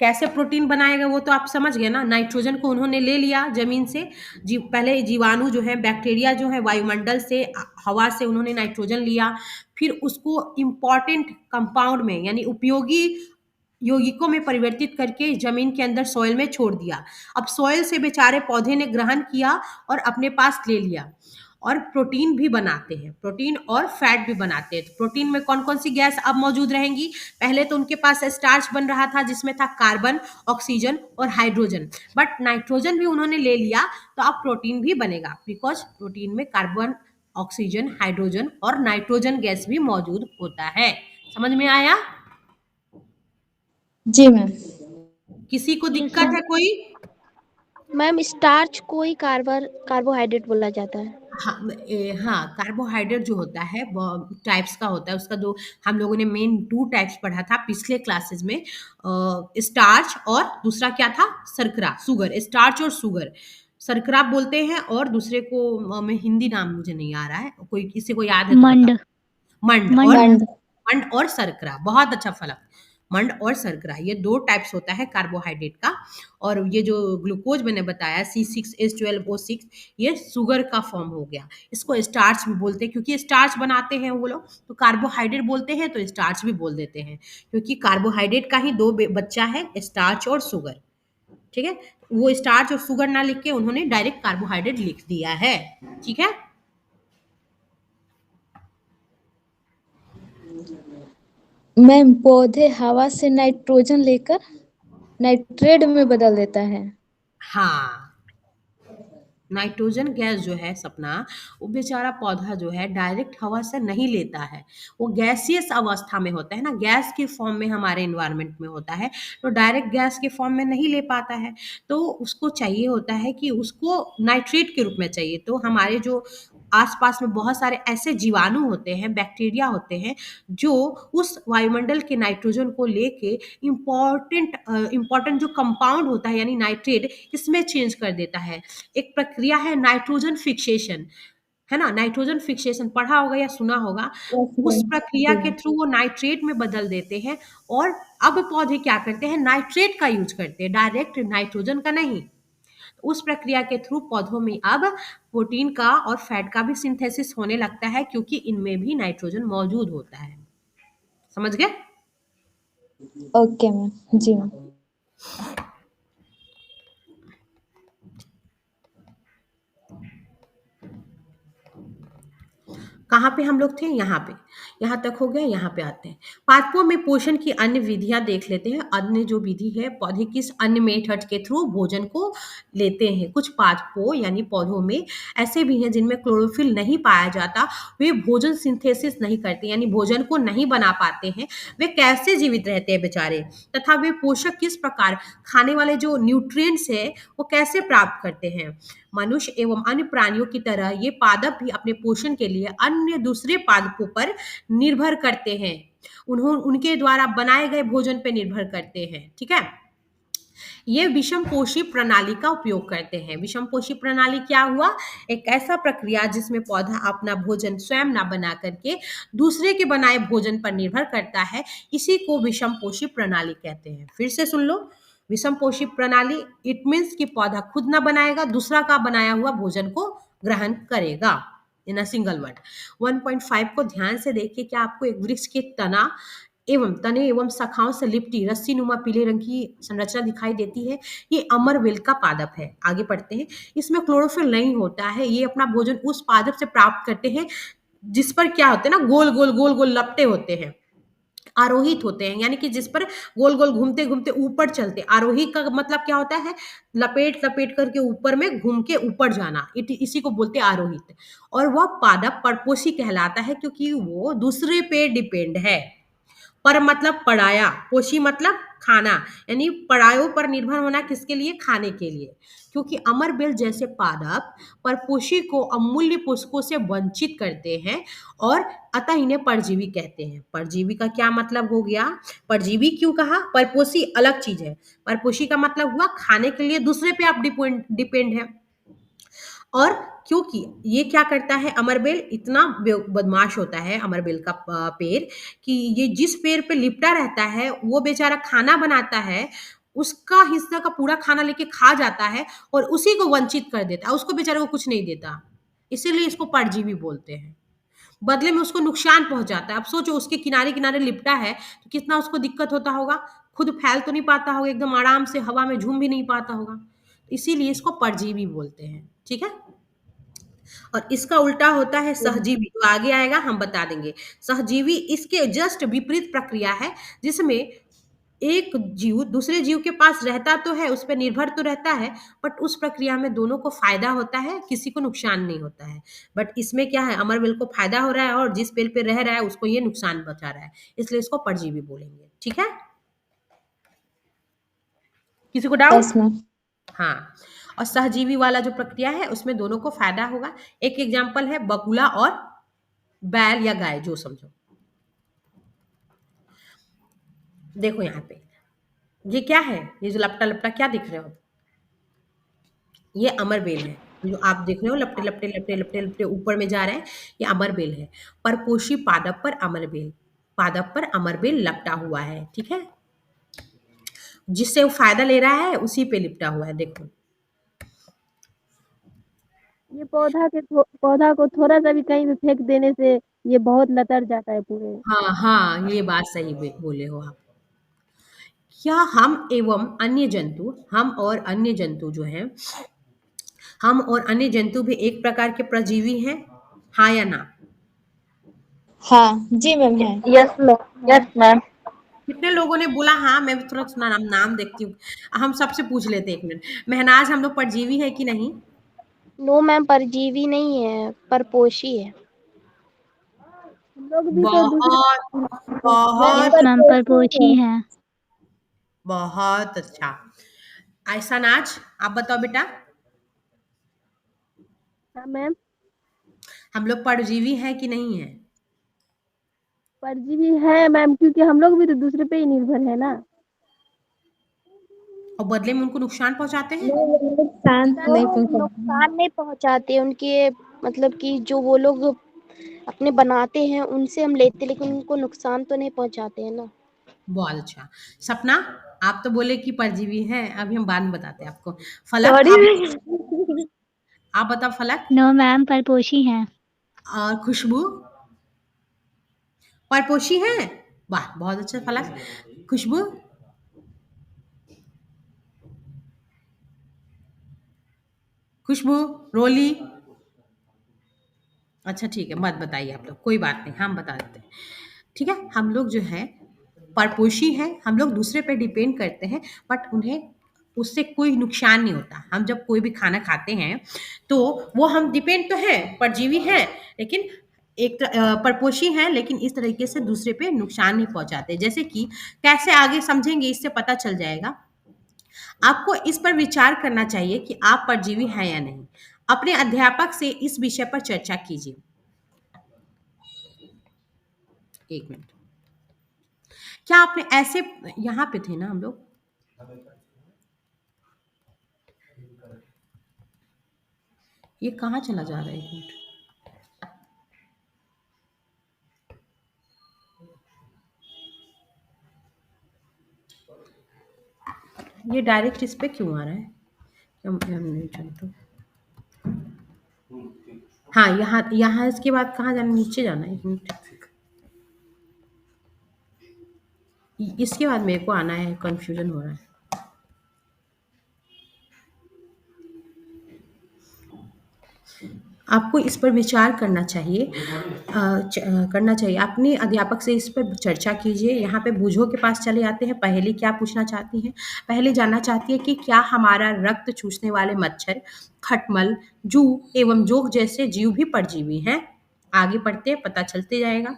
S1: कैसे प्रोटीन बनाएगा वो तो आप समझ गए ना। नाइट्रोजन को उन्होंने ले लिया जमीन से, पहले जीवाणु जो है, बैक्टीरिया जो है, वायुमंडल से, हवा से उन्होंने नाइट्रोजन लिया, फिर उसको इम्पॉर्टेंट कंपाउंड में यानी उपयोगी यौगिकों में परिवर्तित करके जमीन के अंदर सॉइल में छोड़ दिया। अब सॉइल से बेचारे पौधे ने ग्रहण किया और अपने पास ले लिया, और प्रोटीन भी बनाते हैं, प्रोटीन और फैट भी बनाते हैं। तो प्रोटीन में कौन कौन सी गैस अब मौजूद रहेंगी, पहले तो उनके पास स्टार्च बन रहा था जिसमें था कार्बन, ऑक्सीजन और हाइड्रोजन, बट नाइट्रोजन भी उन्होंने ले लिया तो अब प्रोटीन भी बनेगा, बिकॉज प्रोटीन में कार्बन, ऑक्सीजन, हाइड्रोजन और नाइट्रोजन गैस भी मौजूद होता है। समझ में आया?
S2: जी मैम।
S1: किसी को दिक्कत है कोई?
S8: मैम स्टार्च को ही कार्बोहाइड्रेट बोला जाता है।
S1: हाँ, कार्बोहाइड्रेट जो होता है वो टाइप्स का होता है। उसका जो हम लोगों ने मेन 2 टाइप्स पढ़ा था पिछले क्लासेस में, स्टार्च और दूसरा क्या था, शर्करा, शुगर। स्टार्च और शुगर, शर्करा बोलते हैं, और दूसरे को मैं हिंदी नाम मुझे नहीं आ रहा है, कोई किसी को याद है तो
S3: मंड।
S1: बताओ। मंड
S2: मंड।
S1: मंड और शर्करा, बहुत अच्छा फलक। मंड और शर्करा, ये 2 टाइप्स होता है कार्बोहाइड्रेट का। और ये जो ग्लूकोज मैंने बताया C6H12O6, ये शुगर का फॉर्म हो गया। इसको स्टार्च भी बोलते हैं, क्योंकि स्टार्च बनाते हैं वो लोग, तो कार्बोहाइड्रेट बोलते हैं तो स्टार्च भी बोल देते हैं, क्योंकि कार्बोहाइड्रेट का ही 2 बच्चा है, स्टार्च और शुगर, ठीक है। वो स्टार्च और शुगर ना लिख के उन्होंने डायरेक्ट कार्बोहाइड्रेट लिख दिया है, ठीक है।
S2: मैम पौधे हवा से नाइट्रोजन लेकर नाइट्रेट में बदल देता है।
S1: हाँ, नाइट्रोजन गैस जो है सपना, वो बेचारा पौधा जो है डायरेक्ट हवा से नहीं लेता है, वो गैसियस अवस्था में होता है ना, गैस के फॉर्म में हमारे इन्वायरमेंट में होता है, तो डायरेक्ट गैस के फॉर्म में नहीं ले पाता है। तो उसको चाहिए होता है कि उसको नाइट्रेट के रूप में चाहिए। तो हमारे जो आसपास में बहुत सारे ऐसे जीवाणु होते हैं, बैक्टीरिया होते हैं, जो उस वायुमंडल के नाइट्रोजन को लेके इम्पॉर्टेंट जो कंपाउंड होता है यानी नाइट्रेट, इसमें चेंज कर देता है। एक प्रक्रिया है नाइट्रोजन फिक्सेशन, है ना, नाइट्रोजन फिक्सेशन पढ़ा होगा या सुना होगा। उस प्रक्रिया के थ्रू वो नाइट्रेट में बदल देते हैं, और अब पौधे क्या करते हैं, नाइट्रेट का यूज करते हैं, डायरेक्ट नाइट्रोजन का नहीं। उस प्रक्रिया के थ्रू पौधों में अब प्रोटीन का और फैट का भी सिंथेसिस होने लगता है, क्योंकि इनमें भी नाइट्रोजन मौजूद होता है। समझ गए?
S2: Okay ma'am. जी मैम।
S1: कहाँ पे हम लोग थे? यहाँ पे। यहाँ तक हो गया, यहाँ पे आते हैं। पादपों में पोषण की अन्य विधियां देख लेते हैं। अन्य जो विधि है, पौधे किस अन्य मेथड के थ्रू भोजन को लेते हैं। कुछ पादपों यानी पौधों में ऐसे भी हैं जिनमें क्लोरोफिल नहीं पाया जाता, वे भोजन सिंथेसिस नहीं करते यानी भोजन को नहीं बना पाते हैं। वे कैसे जीवित रहते हैं बेचारे, तथा वे पोषक किस प्रकार, खाने वाले जो न्यूट्रिएंट्स है वो कैसे प्राप्त करते हैं। मनुष्य एवं अन्य प्राणियों की तरह ये पादप भी अपने पोषण के लिए अन्य दूसरे पादपों पर निर्भर करते हैं। उनके द्वारा बनाए गए भोजन पर निर्भर करते हैं। ठीक है, ये विषम पोषी प्रणाली का उपयोग करते हैं। विषम पोषी प्रणाली क्या हुआ? एक ऐसा प्रक्रिया जिसमें पौधा अपना भोजन स्वयं ना बना करके दूसरे के बनाए भोजन पर निर्भर करता है, इसी को विषम पोषी प्रणाली कहते हैं। फिर से सुन लो, विषम पोषी प्रणाली इट मीन्स कि पौधा खुद ना बनाएगा, दूसरा का बनाया हुआ भोजन को ग्रहण करेगा इन अ सिंगल वर्ड। 1.5 को ध्यान से देखिए, क्या आपको एक वृक्ष के तने एवं शाखाओं से लिपटी रस्सी नुमा पीले रंग की संरचना दिखाई देती है? ये अमरवेल का पादप है। आगे पढ़ते हैं। इसमें क्लोरोफिल नहीं होता है। ये अपना भोजन उस पादप से प्राप्त करते हैं जिस पर क्या होते हैं ना, गोल गोल गोल गोल लपटे होते हैं, आरोहित होते हैं, यानी कि जिस पर गोल गोल घूमते घूमते ऊपर चलते। आरोही का मतलब क्या होता है? लपेट लपेट करके ऊपर में घूम के ऊपर जाना, इसी को बोलते हैं आरोहित। और वह पादप परपोषी कहलाता है क्योंकि वो दूसरे पे डिपेंड है। पर मतलब पराया, पोषी मतलब खाना, यानी परायों पर निर्भर होना किसके लिए? खाने के लिए। क्योंकि अमरबेल जैसे पादप परपोषी को अमूल्य पोषकों से वंचित करते हैं और अतः इन्हें परजीवी कहते हैं। परजीवी का क्या मतलब हो गया? परजीवी क्यों कहा? परपोषी अलग चीज है, परपोषी का मतलब हुआ खाने के लिए दूसरे पे आप डिपेंड है। और क्योंकि ये क्या करता है, अमरबेल इतना बदमाश होता है, अमरबेल का पेड़, कि ये जिस पेड़ पे लिपटा रहता है वो बेचारा खाना बनाता है, उसका हिस्सा का पूरा खाना लेके खा जाता है और उसी को वंचित कर देता है, उसको बेचारे को कुछ नहीं देता। इसीलिए इसको परजीवी बोलते हैं। बदले में उसको नुकसान पहुंचाता है। अब सोचो, उसके किनारे किनारे लिपटा है तो कितना उसको दिक्कत होता होगा। खुद फैल तो नहीं पाता होगा, एकदम आराम से हवा में झूम भी नहीं पाता होगा। इसीलिए इसको परजीवी बोलते हैं। ठीक है, और इसका उल्टा होता है सहजीवी, तो आगे आएगा हम बता देंगे। सहजीवी इसके जस्ट विपरीत प्रक्रिया है, जिसमें एक जीव दूसरे जीव के पास रहता तो है, उस पर निर्भर तो रहता है, बट उस प्रक्रिया में दोनों को फायदा होता है, किसी को नुकसान नहीं होता है। बट इसमें क्या है, अमरबेल को फायदा हो रहा है और जिस पेड़ पे रह रहा है उसको ये नुकसान पहुंचा रहा है, इसलिए इसको परजीवी बोलेंगे। ठीक है, किसी को डाउट?
S2: Yes ma'am.
S1: हाँ, और सहजीवी वाला जो प्रक्रिया है उसमें दोनों को फायदा होगा। एक एग्जाम्पल है बगुला और बैल या गाय, जो समझो। देखो यहाँ पे ये क्या है, ये जो लपटा लपटा क्या दिख रहे हो, ये अमरबेल है। जो आप देख रहे हो लपटे लपटे लपटे लपटे लपटे ऊपर में जा रहे हैं, ये अमरबेल है। परपोषी पादप पर अमरबेल लपटा हुआ है। ठीक है, जिससे वो फायदा ले रहा है उसी पे लिपटा हुआ है। देखो
S5: ये पौधा को थोड़ा सा भी कहीं भी फेंक देने से ये बहुत लतर जाता है पूरे।
S1: हाँ हाँ, ये बात सही बोले हो आप। क्या हम और अन्य जंतु जो हैं, हम और अन्य जंतु भी एक प्रकार के परजीवी हैं? हाँ या ना?
S2: हाँ जी मैम है।
S7: Yes ma'am, yes ma'am.
S1: कितने लोगों ने बोला हाँ? मैं भी थोड़ा सुना नाम देखती हूँ। हम सबसे पूछ लेते हैं, एक मिनट। महनाज, हम लोग परजीवी है कि नहीं?
S8: नो मैम, परजीवी नहीं है, परपोषी है।
S5: हम लोग भी तो
S1: बहुत
S5: मैम
S3: यस
S1: बहुत
S3: मैम, परपोषी है।
S1: बहुत अच्छा। ऐसा नाज, आप बताओ बेटा,
S5: हाँ मैम,
S1: हम लोग परजीवी है कि नहीं है?
S5: परजीवी है मैम, क्योंकि हम लोग भी तो दूसरे पे ही निर्भर है ना।
S1: और बदले में उनको नुकसान पहुंचाते हैं?
S2: नुकसान नहीं पहुंचा।
S8: नुकसान नहीं पहुंचाते, उनके मतलब कि जो वो लोग अपने बनाते हैं उनसे हम लेते, लेकिन उनको नुकसान तो नहीं पहुंचाते हैं ना।
S1: बहुत अच्छा। सपना, आप तो बोले कि परजीवी है, अभी हम बाद में बताते हैं आपको। फलक, आप बताओ फलक।
S3: नो मैम, परपोषी है।
S1: और खुशबू, परपोषी है? वाह, बहुत अच्छा फलक। खुशबू, खुशबू, रोली, अच्छा ठीक है, मत बताइए आप लोग, कोई बात नहीं, हम बता देते हैं। ठीक है, हम लोग जो है परपोषी हैं, हम लोग दूसरे पे डिपेंड करते हैं, बट उन्हें उससे कोई नुकसान नहीं होता। हम जब कोई भी खाना खाते हैं तो वो हम डिपेंड तो हैं, परजीवी हैं, लेकिन परपोषी हैं, लेकिन इस तरीके से दूसरे पे नुकसान नहीं पहुंचाते। जैसे कि कैसे आगे समझेंगे, इससे पता चल जाएगा। आपको इस पर विचार करना चाहिए कि आप परजीवी हैं या नहीं। अपने अध्यापक से इस विषय पर चर्चा कीजिए। एक मिनट, क्या आपने ऐसे, यहाँ पे थे ना हम लोग, ये कहाँ चला जा रहा है? एक मिनट, ये डायरेक्ट इस पे क्यों आ रहा है? हम नहीं जानते। हाँ, यहाँ यहाँ इसके बाद कहाँ जाना, नीचे जाना है। एक मिनट, इसके बाद मेरे को आना है, कंफ्यूजन हो रहा है। आपको इस पर विचार करना चाहिए, करना चाहिए। अपने अध्यापक से इस पर चर्चा कीजिए। यहाँ पे बूझों के पास चले आते हैं। पहले क्या पूछना चाहती हैं? पहले जानना चाहती है कि क्या हमारा रक्त चूसने वाले मच्छर, खटमल, जू एवं जोंक जैसे जीव भी परजीवी हैं? आगे पढ़ते हैं, पता चलते जाएगा।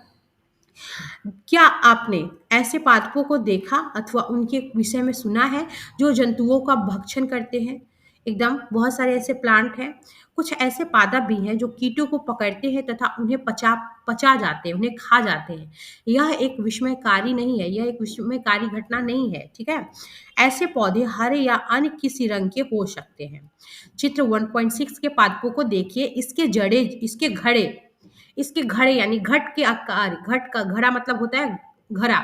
S1: क्या आपने ऐसे पादपों को देखा अथवा उनके विषय में सुना है जो जंतुओं का भक्षण करते हैं? एकदम बहुत सारे ऐसे प्लांट हैं। कुछ ऐसे पादप भी हैं जो कीटों को पकड़ते हैं तथा उन्हें पचा जाते हैं, उन्हें खा जाते हैं। यह एक विस्मयकारी नहीं है, यह एक विस्मयकारी घटना नहीं है। ठीक है, ऐसे पौधे हरे या अन्य किसी रंग के हो सकते हैं। चित्र 1.6 के पादपों को देखिए। इसके घड़े यानी घट के आकार, घट का घड़ा मतलब होता है घड़ा,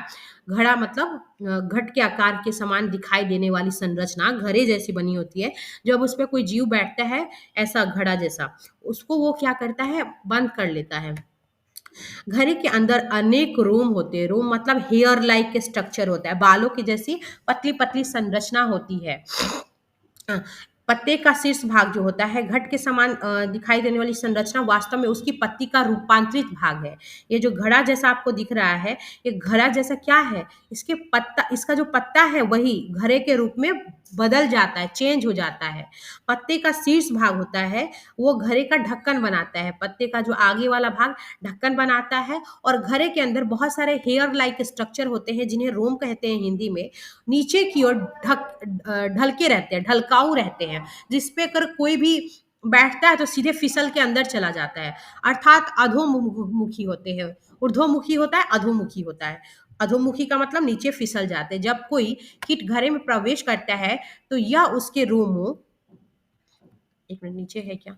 S1: घड़ा मतलब घट के आकार के समान दिखाई देने वाली संरचना घड़े जैसी बनी होती है। जब उस पे कोई जीव बैठता है ऐसा घड़ा जैसा, उसको वो क्या करता है, बंद कर लेता है। घड़े के अंदर अनेक रोम होते हैं। रोम मतलब हेयर लाइक के स्ट्रक्चर होता है, बालों की जैसी पतली पतली संरचना होती है। पत्ते का शीर्ष भाग जो होता है घट के समान दिखाई देने वाली संरचना वास्तव में उसकी पत्ती का रूपांतरित भाग है। ये जो घड़ा जैसा आपको दिख रहा है, ये घड़ा जैसा क्या है, इसका जो पत्ता है वही घड़े के रूप में बदल जाता है, चेंज हो जाता है। पत्ते का शीर्ष भाग होता है वो घड़े का ढक्कन बनाता है। पत्ते का जो आगे वाला भाग ढक्कन बनाता है, और घड़े के अंदर बहुत सारे हेयर लाइक स्ट्रक्चर होते हैं जिन्हें रोम कहते हैं हिंदी में। नीचे की ओर ढलके रहते हैं, ढलकाऊ रहते हैं, जिसपे अगर कोई भी बैठता है तो सीधे फिसल के अंदर चला जाता है। अर्थात अधोमुखी होते हैं। ऊर्ध्वमुखी होता है, अधोमुखी होता है। अधोमुखी का मतलब नीचे फिसल जाते हैं। जब कोई कीट घरे में प्रवेश करता है तो यह उसके रोमों, एक मिनट, नीचे है क्या,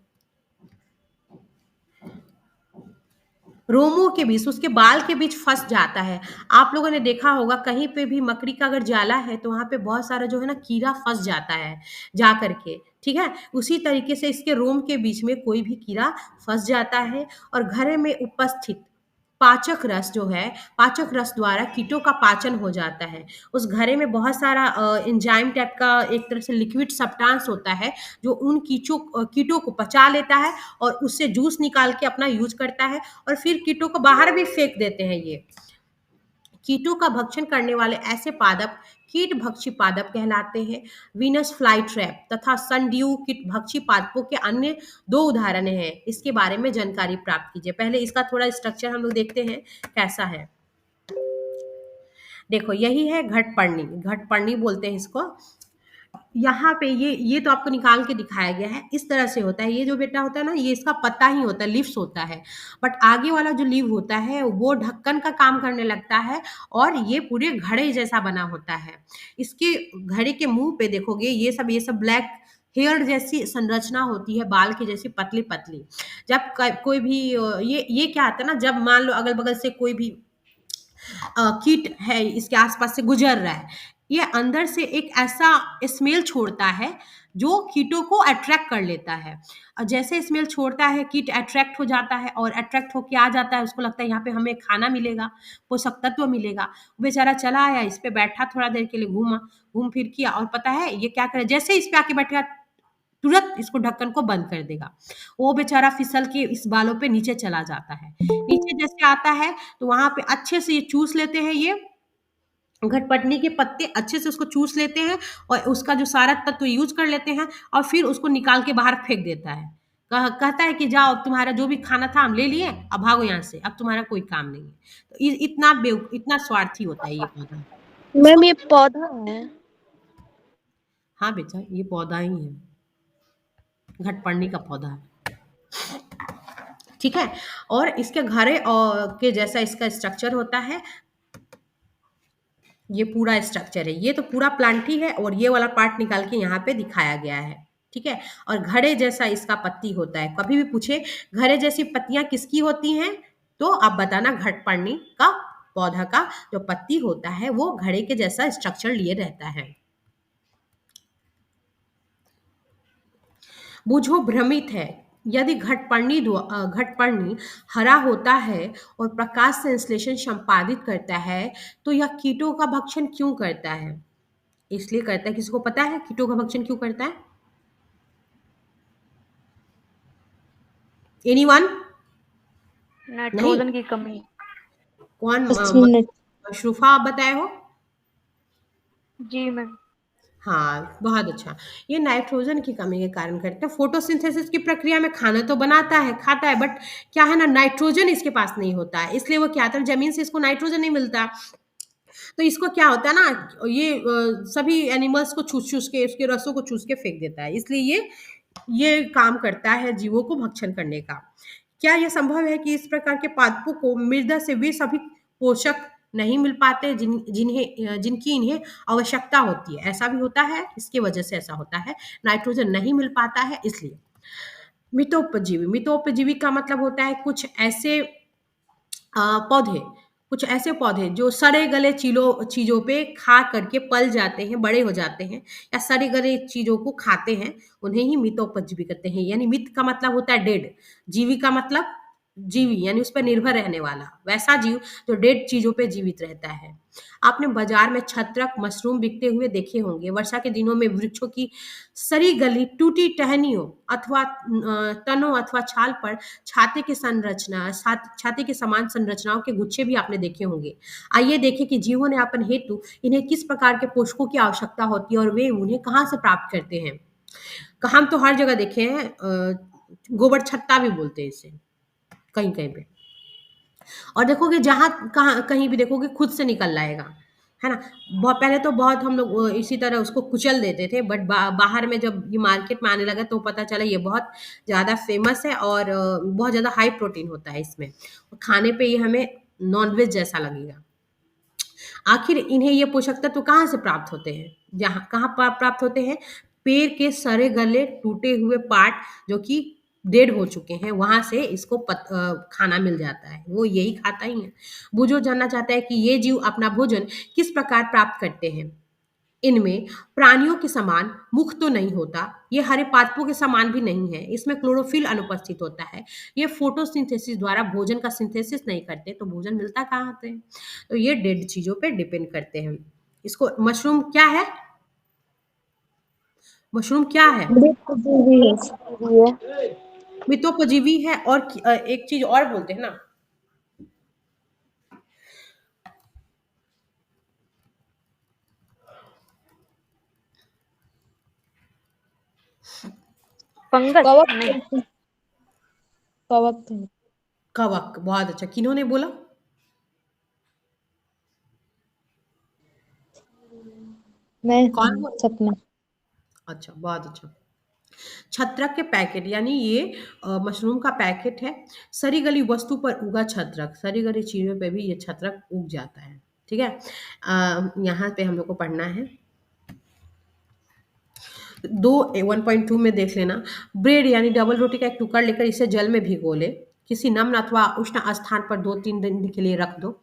S1: रोमों के बीच, उसके बाल के बीच फंस जाता है। आप लोगों ने देखा होगा कहीं पे भी मकड़ी का अगर जाला है तो वहां पे बहुत सारा जो है ना कीड़ा फंस जाता है जा करके। ठीक है, उसी तरीके से इसके रोम के बीच में कोई भी कीड़ा फंस जाता है, और घरे में उपस्थित पाचक रस जो है, पाचक रस द्वारा कीटों का पाचन हो जाता है। उस घरे में बहुत सारा एंजाइम टाइप का एक तरह से लिक्विड सब्सटेंस होता है जो उन कीटों को पचा लेता है और उससे जूस निकाल के अपना यूज करता है, और फिर कीटों को बाहर भी फेंक देते हैं। ये कीटों का भक्षण करने वाले ऐसे पादप कीट भक्षी पादप कहलाते हैं। वीनस फ्लाई ट्रैप तथा सनड्यू कीट भक्षी पादपों के अन्य दो उदाहरण हैं। इसके बारे में जानकारी प्राप्त कीजिए। पहले इसका थोड़ा स्ट्रक्चर हम लोग देखते हैं कैसा है। देखो, यही है घटपर्णी, घटपर्णी बोलते हैं इसको। यहाँ पे ये तो आपको निकाल के दिखाया गया है, इस तरह से होता है। ये जो बेटा होता है ना, ये इसका पत्ता ही होता है, लीव्स होता है, बट आगे वाला जो लीव होता है वो ढक्कन का काम करने लगता है, और ये पूरे घड़े जैसा बना होता है। इसके घड़े के मुंह पे देखोगे ये सब ब्लैक हेयर जैसी संरचना होती है, बाल की जैसी पतली पतली। जब कोई भी ये क्या आता है ना, जब मान लो अगल बगल से कोई भी कीट है इसके आसपास से गुजर रहा है, ये अंदर से एक ऐसा स्मेल छोड़ता है जो कीटों को अट्रैक्ट कर लेता है। और जैसे स्मेल छोड़ता है कीट अट्रैक्ट हो जाता है, और अट्रैक्ट होके आ जाता है, उसको लगता है यहाँ पे हमें खाना मिलेगा, पोषक तत्व मिलेगा। बेचारा चला आया, इस पे बैठा, थोड़ा देर के लिए घूम फिर किया, और पता है ये क्या करे, जैसे इस पे आके बैठेगा तुरंत इसको ढक्कन को बंद कर देगा। वो बेचारा फिसल के इस बालों पे नीचे चला जाता है। नीचे जैसे आता है तो वहाँ पे अच्छे से ये चूस लेते हैं, ये घटपटनी के पत्ते अच्छे से उसको चूस लेते हैं और उसका जो सारा तत्व यूज कर लेते हैं और फिर उसको निकाल के बाहर फेंक देता है। कहता है कि जाओ, अब तुम्हारा जो भी खाना था हम ले लिए, अब भागो यहाँ से, अब तुम्हारा कोई काम नहीं है। तो इतना स्वार्थी होता है ये पौधा।
S8: मैम ये पौधा है।
S1: हाँ बेटा, ये पौधा ही है, घटपड़नी का पौधा है। ठीक है, और इसके घरे और के जैसा इसका स्ट्रक्चर होता है। ये पूरा स्ट्रक्चर है, ये तो पूरा प्लांट ही है और ये वाला पार्ट निकाल के यहाँ पे दिखाया गया है। ठीक है, और घड़े जैसा इसका पत्ती होता है। कभी भी पूछे घड़े जैसी पत्तियां किसकी होती हैं तो आप बताना घटपड़नी का पौधा का जो पत्ती होता है वो घड़े के जैसा स्ट्रक्चर लिए रहता है। बूझो भ्रमित है, यदि घटपर्णी हरा होता है और प्रकाश संश्लेषण संपादित करता है तो यह कीटों का भक्षण क्यों करता है? इसलिए करता है, किसी को पता है कीटों का भक्षण क्यों करता है? एनीवन?
S9: नाइट्रोजन की कमी।
S1: कौन? मशरूफा आप बताए हो?
S9: जी मैम।
S1: हाँ, बहुत अच्छा। ये नाइट्रोजन की कमी के कारण करते हैं। फोटोसिंथेसिस की प्रक्रिया में खाना तो बनाता है, खाता है, बट क्या है ना, नाइट्रोजन इसके पास नहीं होता है, इसलिए वो क्या होता है, जमीन से इसको नाइट्रोजन नहीं मिलता। तो इसको क्या होता है ना, ये सभी एनिमल्स को चूस के, उसके रसों को चूस के फेंक देता है, इसलिए ये काम करता है जीवों को भक्षण करने का। क्या यह संभव है कि इस प्रकार के पादपों को मृदा से वे सभी पोषक नहीं मिल पाते जिनकी इन्हें आवश्यकता होती है? ऐसा भी होता है, इसकी वजह से ऐसा होता है, नाइट्रोजन नहीं मिल पाता है इसलिए। मितोपजीवी का मतलब होता है कुछ ऐसे पौधे जो सड़े गले चीजों पे खा करके पल जाते हैं, बड़े हो जाते हैं, या सड़े गले चीजों को खाते हैं, उन्हें ही मितोपजीवी कहते हैं। यानी मित का मतलब होता है डेड, जीवी का मतलब जीवी यानी उस पर निर्भर रहने वाला, वैसा जीव जो डेड चीजों पे जीवित रहता है। आपने बाजार में छत्रक मशरूम बिकते हुए देखे होंगे। वर्षा के दिनों में वृक्षों की सड़ी गली टूटी टहनियों अथवा तनों अथवा छाल पर छाते के समान संरचनाओं के गुच्छे भी आपने देखे होंगे। आइए देखें कि जीवों ने अपन हेतु इन्हें किस प्रकार के पोषकों की आवश्यकता होती है और वे उन्हें कहाँ से प्राप्त करते हैं। हम तो हर जगह देखे हैं, गोबर छत्ता भी बोलते हैं इसे कहीं कहीं पे, और देखोगे जहां कहीं भी देखोगे खुद से निकल लाएगा, है ना। पहले तो बहुत हम लोग इसी तरह उसको कुचल देते थे, बट बाहर में जब ये मार्केट में आने लगा तो पता चला ये बहुत ज़्यादा फेमस है और बहुत ज़्यादा हाई प्रोटीन होता है इसमें, खाने पे ये हमें नॉनवेज जैसा लगेगा। आखिर इन्हें ये पोषक तत्व कहाँ से प्राप्त होते हैं? कहाँ प्राप्त होते हैं? पेड़ के सड़े गले टूटे हुए पार्ट जो कि डेड हो चुके हैं, वहां से इसको खाना मिल जाता है, वो यही खाता ही है। बुझो जानना चाहता है कि ये जीव अपना भोजन किस प्रकार प्राप्त करते हैं। इनमें प्राणियों के समान मुख तो नहीं होता, ये हरे पादपों के समान भी नहीं है, इसमें क्लोरोफिल अनुपस्थित होता है। ये फोटोसिंथेसिस द्वारा भोजन का सिंथेसिस नहीं करते, तो भोजन मिलता कहाँ से? तो ये डेड चीजों पे डिपेंड करते हैं। इसको मशरूम क्या है? मशरूम क्या है? मितोपजीवी है, और एक चीज और बोलते हैं ना,
S9: फंगस नहीं,
S1: कवक। बहुत अच्छा, किन्होंने बोला? कौन बोला?
S2: सपना।
S1: अच्छा, बहुत अच्छा। छत्रक के पैकेट, यानी ये मशरूम का पैकेट है। सड़ी गली वस्तु पर उगा छत्रक, सड़ी गली चीजों पे भी ये छत्रक उग जाता है। ठीक है, यहाँ पे हम लोग को पढ़ना है 1.2 में देख लेना। ब्रेड यानी डबल रोटी का एक टुकड़ा लेकर इसे जल में भिगो ले, किसी नम अथवा उष्ण स्थान पर 2-3 दिन के लिए रख दो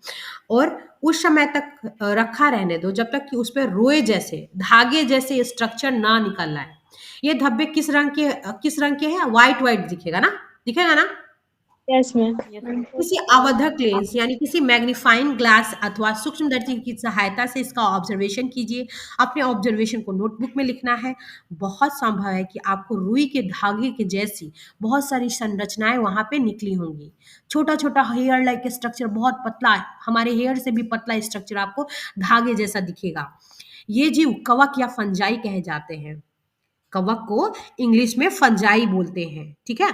S1: और उस समय तक रखा रहने दो जब तक कि उस पर रोए जैसे, धागे जैसे स्ट्रक्चर ना निकल आए। ये धब्बे किस रंग के हैं? व्हाइट दिखेगा ना,
S2: यस मैम।
S1: किसी आवर्धक लेंस यानी किसी मैग्नीफाइंग ग्लास अथवा सूक्ष्मदर्शी की सहायता से इसका ऑब्जर्वेशन कीजिए। अपने ऑब्जर्वेशन को नोटबुक में लिखना है। बहुत संभव है कि आपको रुई के धागे के जैसी बहुत सारी संरचनाएं वहां पे निकली होंगी। छोटा छोटा हेयर लाइक स्ट्रक्चर, बहुत पतला, हमारे हेयर से भी पतला स्ट्रक्चर आपको धागे जैसा दिखेगा। ये जीव कवक या फंजाई कहे जाते हैं। कवक को इंग्लिश में फंजाई बोलते हैं, ठीक है।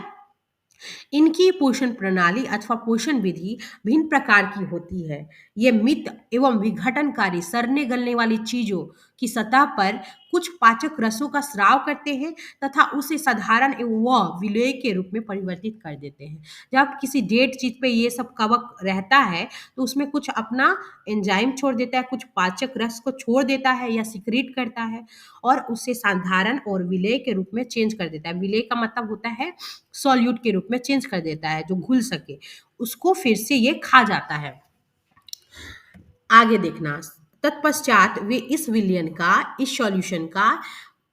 S1: इनकी पोषण प्रणाली अथवा पोषण विधि भिन्न प्रकार की होती है। ये मित एवं विघटनकारी सड़ने गलने वाली चीजों की सतह पर कुछ पाचक रसों का स्राव करते हैं तथा उसे साधारण एवं व विलेय के रूप में परिवर्तित कर देते हैं। जब किसी डेड चीज पे ये सब कवक रहता है तो उसमें कुछ अपना एंजाइम छोड़ देता है, कुछ पाचक रस को छोड़ देता है या सिक्रीट करता है और उसे साधारण और विलेय के रूप में चेंज कर देता है। विलेय का मतलब होता है सॉल्यूट के रूप में चेंज कर देता है, जो घुल सके, उसको फिर से ये खा जाता है। आगे देखना, तत्पश्चात वे इस विलयन का, इस सॉल्यूशन का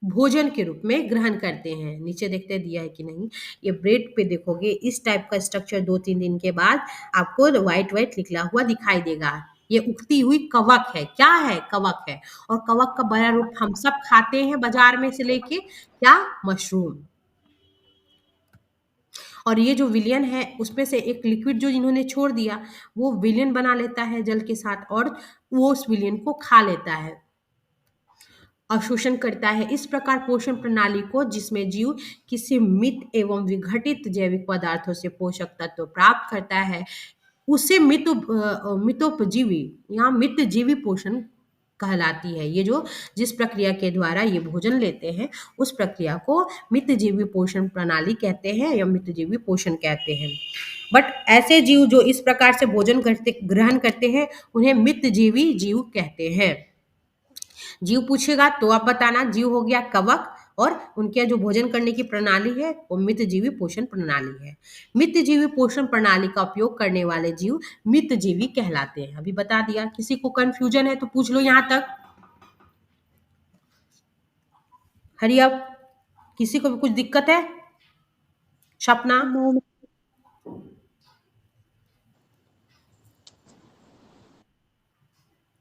S1: भोजन के रूप में ग्रहण करते हैं। नीचे देखते दिया है कि नहीं, ये ब्रेड पे देखोगे इस टाइप का स्ट्रक्चर 2-3 दिन के बाद आपको व्हाइट व्हाइट निकला हुआ दिखाई देगा। ये उगती हुई कवक है। क्या है? कवक है। और कवक का बड़ा रूप हम सब खाते हैं बाजार में से लेके, क्या? मशरूम। और ये जो विलियन है उसमें से एक लिक्विड जो इन्होंने छोड़ दिया वो विलियन बना लेता है जल के साथ और वो उस विलियन को खा लेता है, अवशोषण करता है। इस प्रकार पोषण प्रणाली को, जिसमें जीव किसी मित एवं विघटित जैविक पदार्थों से पोषक तत्व प्राप्त करता है, उसे मितोपजीवी या मितजीवी पोषण कहलाती है। ये जो जिस प्रक्रिया के द्वारा ये भोजन लेते हैं उस प्रक्रिया को मितजीवी पोषण प्रणाली कहते हैं या मितजीवी पोषण कहते हैं। बट ऐसे जीव जो इस प्रकार से भोजन ग्रहण करते हैं उन्हें मितजीवी जीव कहते हैं। जीव पूछेगा तो आप बताना, जीव हो गया कवक और उनके जो भोजन करने की प्रणाली है वो मितजीवी पोषण प्रणाली है। मितजीवी पोषण प्रणाली का उपयोग करने वाले जीव मितजीवी कहलाते हैं। अभी बता दिया। किसी को कंफ्यूजन है तो पूछ लो यहाँ तक। हरी अब किसी को भी कुछ दिक्कत है? सपना,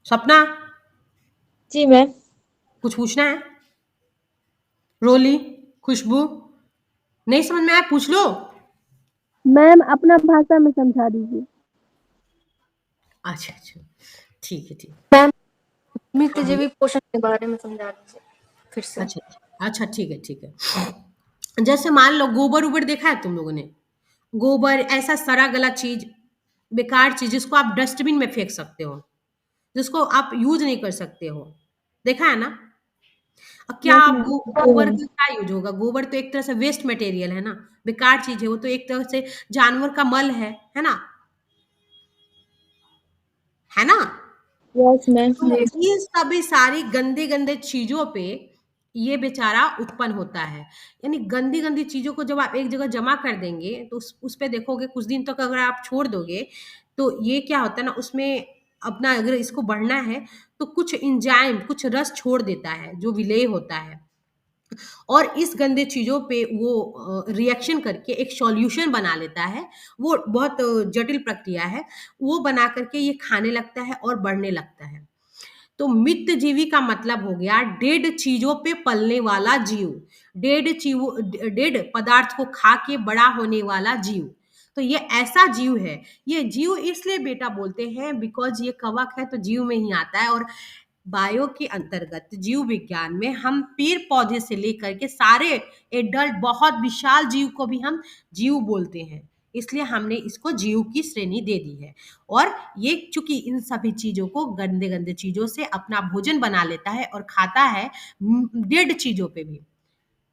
S1: सपना
S2: जी मैम।
S1: कुछ पूछना है? रोली, खुशबू, नहीं समझ में आया पूछ लो।
S5: मैम अपना भाषा में समझा दीजिए।
S1: अच्छा अच्छा, ठीक है, ठीक।
S6: मैम मितजीवी पोषण के बारे में समझा दीजिए फिर से।
S1: अच्छा, ठीक है, ठीक है। जैसे मान लो गोबर उबर देखा है तुम लोगों ने? गोबर ऐसा सड़ा गला चीज, बेकार चीज जिसको आप डस्टबिन में फेंक सकते हो, जिसको आप यूज नहीं कर सकते हो, देखा है ना? अब क्या आप गोबर का क्या यूज होगा? गोबर तो एक तरह से वेस्ट मटेरियल है ना, बेकार चीज है वो, तो एक तरह से जानवर का मल है ना? है ना?
S2: Yes ma'am.
S1: तो ये सभी सारी गंदे गंदे चीजों पे ये बेचारा उत्पन्न होता है। यानी गंदी गंदी चीजों को जब आप एक जगह जमा कर देंगे तो उस पे देखोगे कुछ दिन तक अगर आप छोड़ दोगे तो ये क्या होता है ना, उसमें अपना अगर इसको बढ़ना है तो कुछ इंजाइम, कुछ रस छोड़ देता है जो विलेय होता है और इस गंदे चीजों पे वो रिएक्शन करके एक सॉल्यूशन बना लेता है। वो बहुत जटिल प्रक्रिया है। वो बना करके ये खाने लगता है और बढ़ने लगता है। तो मितजीवी का मतलब हो गया डेड चीजों पे पलने वाला जीव, डेड पदार्थ को खा के बड़ा होने वाला जीव। तो ये ऐसा जीव है। ये जीव इसलिए बेटा बोलते हैं बिकॉज ये कवक है तो जीव में ही आता है। और बायो के अंतर्गत जीव विज्ञान में हम पेड़ पौधे से लेकर के सारे एडल्ट बहुत विशाल जीव को भी हम जीव बोलते हैं, इसलिए हमने इसको जीव की श्रेणी दे दी है। और ये चूंकि इन सभी चीजों को गंदे गंदे चीजों से अपना भोजन बना लेता है और खाता है डेड चीजों पे भी।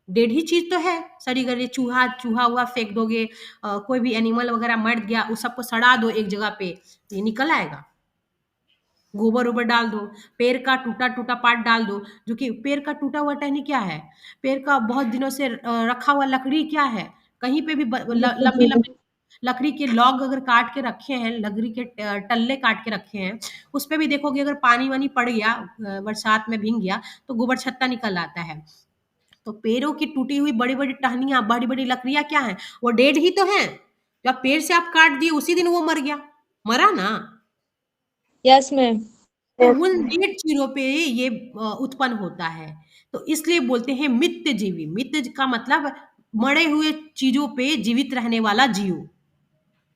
S1: डेड ही चीज तो है, सड़ी गली चूहा हुआ फेंक दोगे, कोई भी एनिमल वगैरह मर गया उस सबको सड़ा दो एक जगह पे, ये निकल आएगा। गोबर ओबर डाल दो, पेड़ का टूटा टूटा पार्ट डाल दो, जो कि पेड़ का टूटा हुआ टहनी क्या है? पेड़ का बहुत दिनों से रखा हुआ लकड़ी क्या है? कहीं पे भी लंबी लंबी लकड़ी के लॉग अगर काट के रखे हैं, लकड़ी के टल्ले काट के रखे हैं, उस पे भी देखोगे अगर पानी वानी पड़ गया, बरसात में भीग गया तो गोबर छत्ता निकल आता है। तो पेड़ों की टूटी हुई बड़ी बड़ी टहनियां, बड़ी बड़ी लकड़ियां क्या है? वो डेड ही तो हैं। जब पेड़ से आप काट दिए उसी दिन वो मर गया, मरा ना।
S9: Yes ma'am.
S1: तो उन डेड चीजों पे ये उत्पन्न होता है, तो इसलिए बोलते हैं मित्त जीवी। मित्त का मतलब मरे हुए चीजों पे जीवित रहने वाला जीव।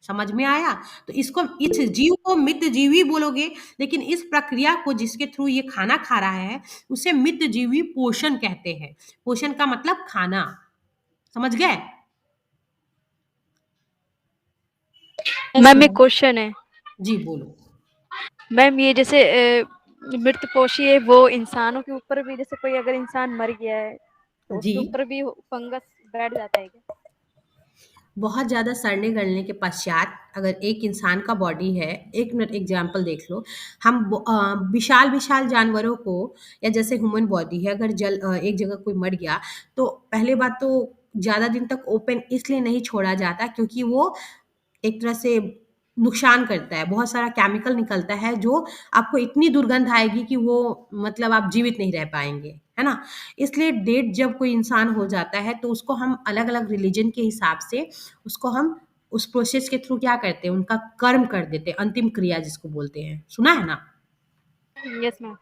S1: समझ में आया? तो इसको, इस जीव को मित्त जीवी बोलोगे, लेकिन इस प्रक्रिया को जिसके थ्रू ये खाना खा रहा है उसे मित्त जीवी पोषण कहते हैं। पोषण का मतलब खाना। समझ गए?
S9: मैम एक क्वेश्चन है।
S1: जी बोलो।
S9: मैम ये जैसे मृत पोषी है, वो इंसानों के ऊपर भी, जैसे कोई अगर इंसान मर गया है तो
S1: जी।
S9: उसके ऊपर भी फंगस बैठ जाता है क्या?
S1: बहुत ज़्यादा सड़ने गलने के पश्चात अगर एक इंसान का बॉडी है, एक मिनट एग्जाम्पल देख लो, हम विशाल विशाल जानवरों को, या जैसे ह्यूमन बॉडी है, अगर एक जगह कोई मर गया तो पहले बात तो ज़्यादा दिन तक ओपन इसलिए नहीं छोड़ा जाता क्योंकि वो एक तरह से नुकसान करता है। बहुत सारा केमिकल निकलता है जो आपको इतनी दुर्गंध आएगी कि वो मतलब आप जीवित नहीं रह पाएंगे, है ना? इसलिए डेड जब कोई इंसान हो जाता है तो उसको हम अलग अलग रिलीजन के हिसाब से उसको हम उस प्रोसेस के थ्रू क्या करते हैं, उनका कर्म कर देते हैं, अंतिम क्रिया जिसको बोलते हैं। सुना है ना?
S9: Yes ma'am.